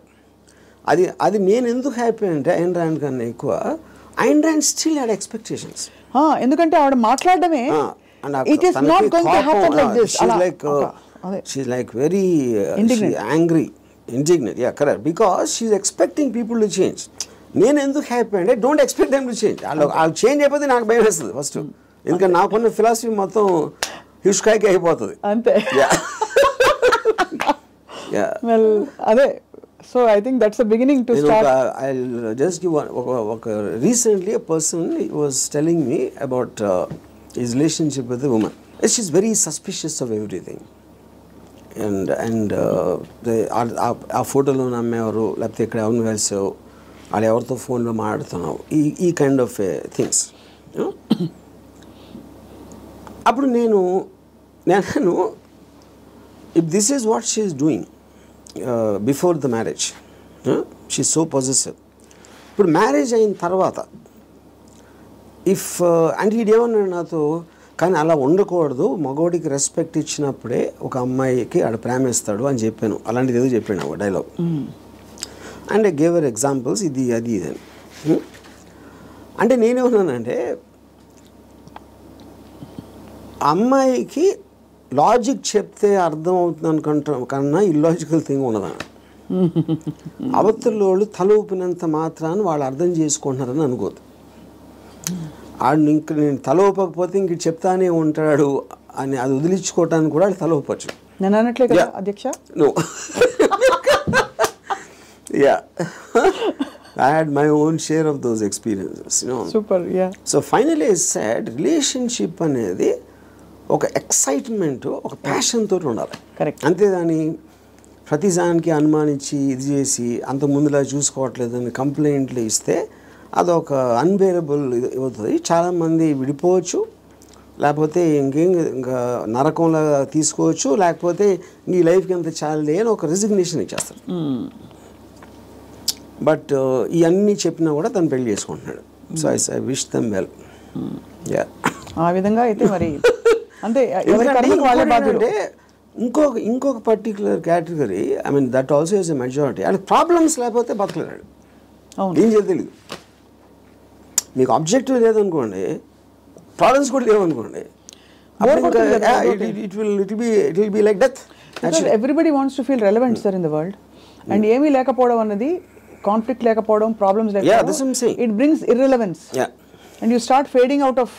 అది నేను ఎందుకు హ్యాపీ అంటే ఐన్ ర్యాండ్ కన్నా ఎక్కువ Ayn Rand still had expectations. ఎందుకంటే ఆవిడ మాట్లాడమే it is not going to happen like this. She's like very angry, indignant. Yeah, correct. Because she's expecting people to change. నేను ఎందుకు హ్యాపీ అంటే don't expect them to change. వాళ్ళు చేంజ్ అయిపోతే నాకు భయం వేస్తుంది ఫస్ట్. ఎందుకంటే నాకున్న ఫిలాసఫీ మొత్తం హిస్కాయికి అయిపోతుంది అంతే. వెల్ అదే. So I think that's the beginning to start. I'll just give one. Recently a person was telling me about his relationship with a woman. She's very suspicious of everything. And ఆ ఫోటోలో నమ్మేవారు లేకపోతే ఇక్కడ ఎవరిని కలిసావు వాళ్ళు ఎవరితో ఫోన్లో మాట్లాడుతున్నావు ఈ కైండ్ ఆఫ్ థింగ్స్. అప్పుడు నేను if this is what she is doing before the marriage, she is so possessive. ఇప్పుడు మ్యారేజ్ అయిన తర్వాత అంటే ఇదేమన్నాడు నాతో, కానీ అలా ఉండకూడదు, మగవాడికి రెస్పెక్ట్ ఇచ్చినప్పుడే ఒక అమ్మాయికి ఆడ ప్రేమిస్తాడు అని చెప్పాను. అలాంటిది ఏదో చెప్పాను ఒక dialogue. And I gave examples ఇది అది అని. అంటే నేనేమన్నానంటే అమ్మాయికి లాజిక్ చెప్తే అర్థం అవుతుంది అనుకుంటా కన్నా ఇల్లాజికల్ థింగ్ ఉన్నదా. అవతల తల ఊపినంత మాత్రాన వాళ్ళు అర్థం చేసుకుంటున్నారని అనుకోదు. ఇంక నేను తల ఊపకపోతే ఇంక చెప్తానే ఉంటాడు అని అది వదిలించుకోవటానికి కూడా తల ఊపచ్చు. నేను అనట్లే కదా అధ్యక్ష. No. Yeah. I had my own share of those experiences, you know. Super, yeah. So finally I said relationship అనేది ఒక ఎక్సైట్మెంట్, ఒక ప్యాషన్ తోటి ఉండాలి. కరెక్ట్. అంతేదాని ప్రతిదానికి అనుమానించి ఇది చేసి అంత ముందులా చూసుకోవట్లేదని కంప్లైంట్లు ఇస్తే అదొక అన్బేరబుల్ అవుతుంది. చాలామంది విడిపోవచ్చు, లేకపోతే ఇంకా నరకంలా తీసుకోవచ్చు, లేకపోతే ఈ లైఫ్కి అంత చాలే అని ఒక రిజిగ్నేషన్ ఇచ్చేస్తారు. బట్ ఇవన్నీ చెప్పినా కూడా తను పెళ్లి చేసుకుంటున్నాడు. So I wish them well. ఆ విధంగా అయితే మరి అంతే. అంటే ఇంకొక particular category, I mean that also is a majority, and problems లేకపోతే బతకలేడు. ఏం చేయాలి తెలియదు. మీకు ఆబ్జెక్టివ్ లేదనుకోండి, ప్రాబ్లమ్స్ కూడా లేవనుకోండి, it will be like death. Everybody wants to feel relevant sir in the world. And ఏమీ లేకపోవడం అన్నది, కాన్ఫ్లిక్ట్ లేకపోవడం, ప్రాబ్లమ్స్ లేకపోవడం, it brings irrelevance. And you start fading out of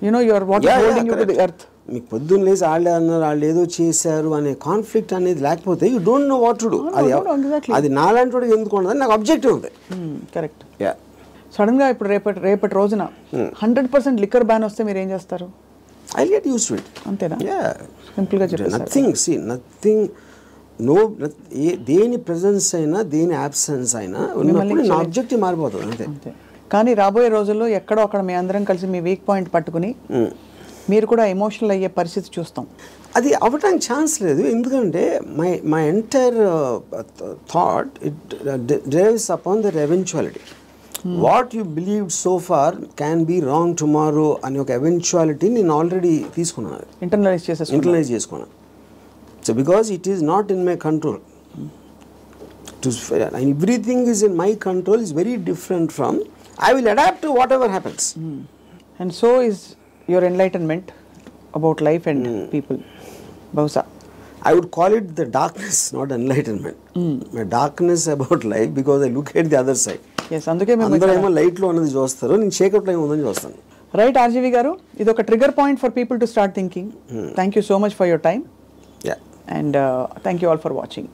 your what is holding you to the earth. మీకు పొద్దున్న లేసి వాళ్ళే అన్నారు, వాళ్ళు ఏదో చేశారు అనే కాన్ఫ్లిక్ట్ అనేది లేకపోతే you don't know what to do. అది నాలాంటి వాడికి ఎందుకు ఉండదు, నాకు ఆబ్జెక్టివ్ ఉంది. కరెక్ట్. సడన్ గా ఇప్పుడు రేపటి రోజున 100% లిక్కర్ బ్యాన్ వస్తే మీరు ఏం చేస్తారు? I get used to it. అంతేనా? సింపుల్ గా చెప్పేసి నథింగ్ దేని ప్రెజెన్స్ అయినా దేని అబ్సెన్స్ అయినా ఉన్నప్పుడు నా ఆబ్జెక్టివ్ మారిపోతుంది అంతే. కానీ రాబోయే రోజుల్లో ఎక్కడో అక్కడ మీ అందరం కలిసి మీ వీక్ పాయింట్ పట్టుకుని మీరు కూడా ఎమోషనల్ అయ్యే పరిస్థితి చూస్తాం. అది అవ్వటానికి ఛాన్స్ లేదు. ఎందుకంటే my entire thought it drives upon that eventuality. What you believe so far can be wrong tomorrow అనే ఒక ఎవెన్చువాలిటీ నేను ఆల్రెడీ తీసుకున్నాను, ఇంటర్నలైజ్ చేసుకున్నాను. So because it is not in my control, and everything is in my control is very different from, I will adapt to whatever happens. And so is your enlightenment about life and people. Bausa. I would call it the darkness, not enlightenment. My darkness about life because I look at the other side. Yes, అందుకే మేము అందరూ ఏమో లైట్లో ఉన్నది చూస్తారు, నేను చీకట్లో ఉందని చూస్తాను. రైట్ ఆర్జీవి గారు, ఇది ఒక trigger point for people to start thinking. Thank you so much for your time Yeah. And thank you all for watching.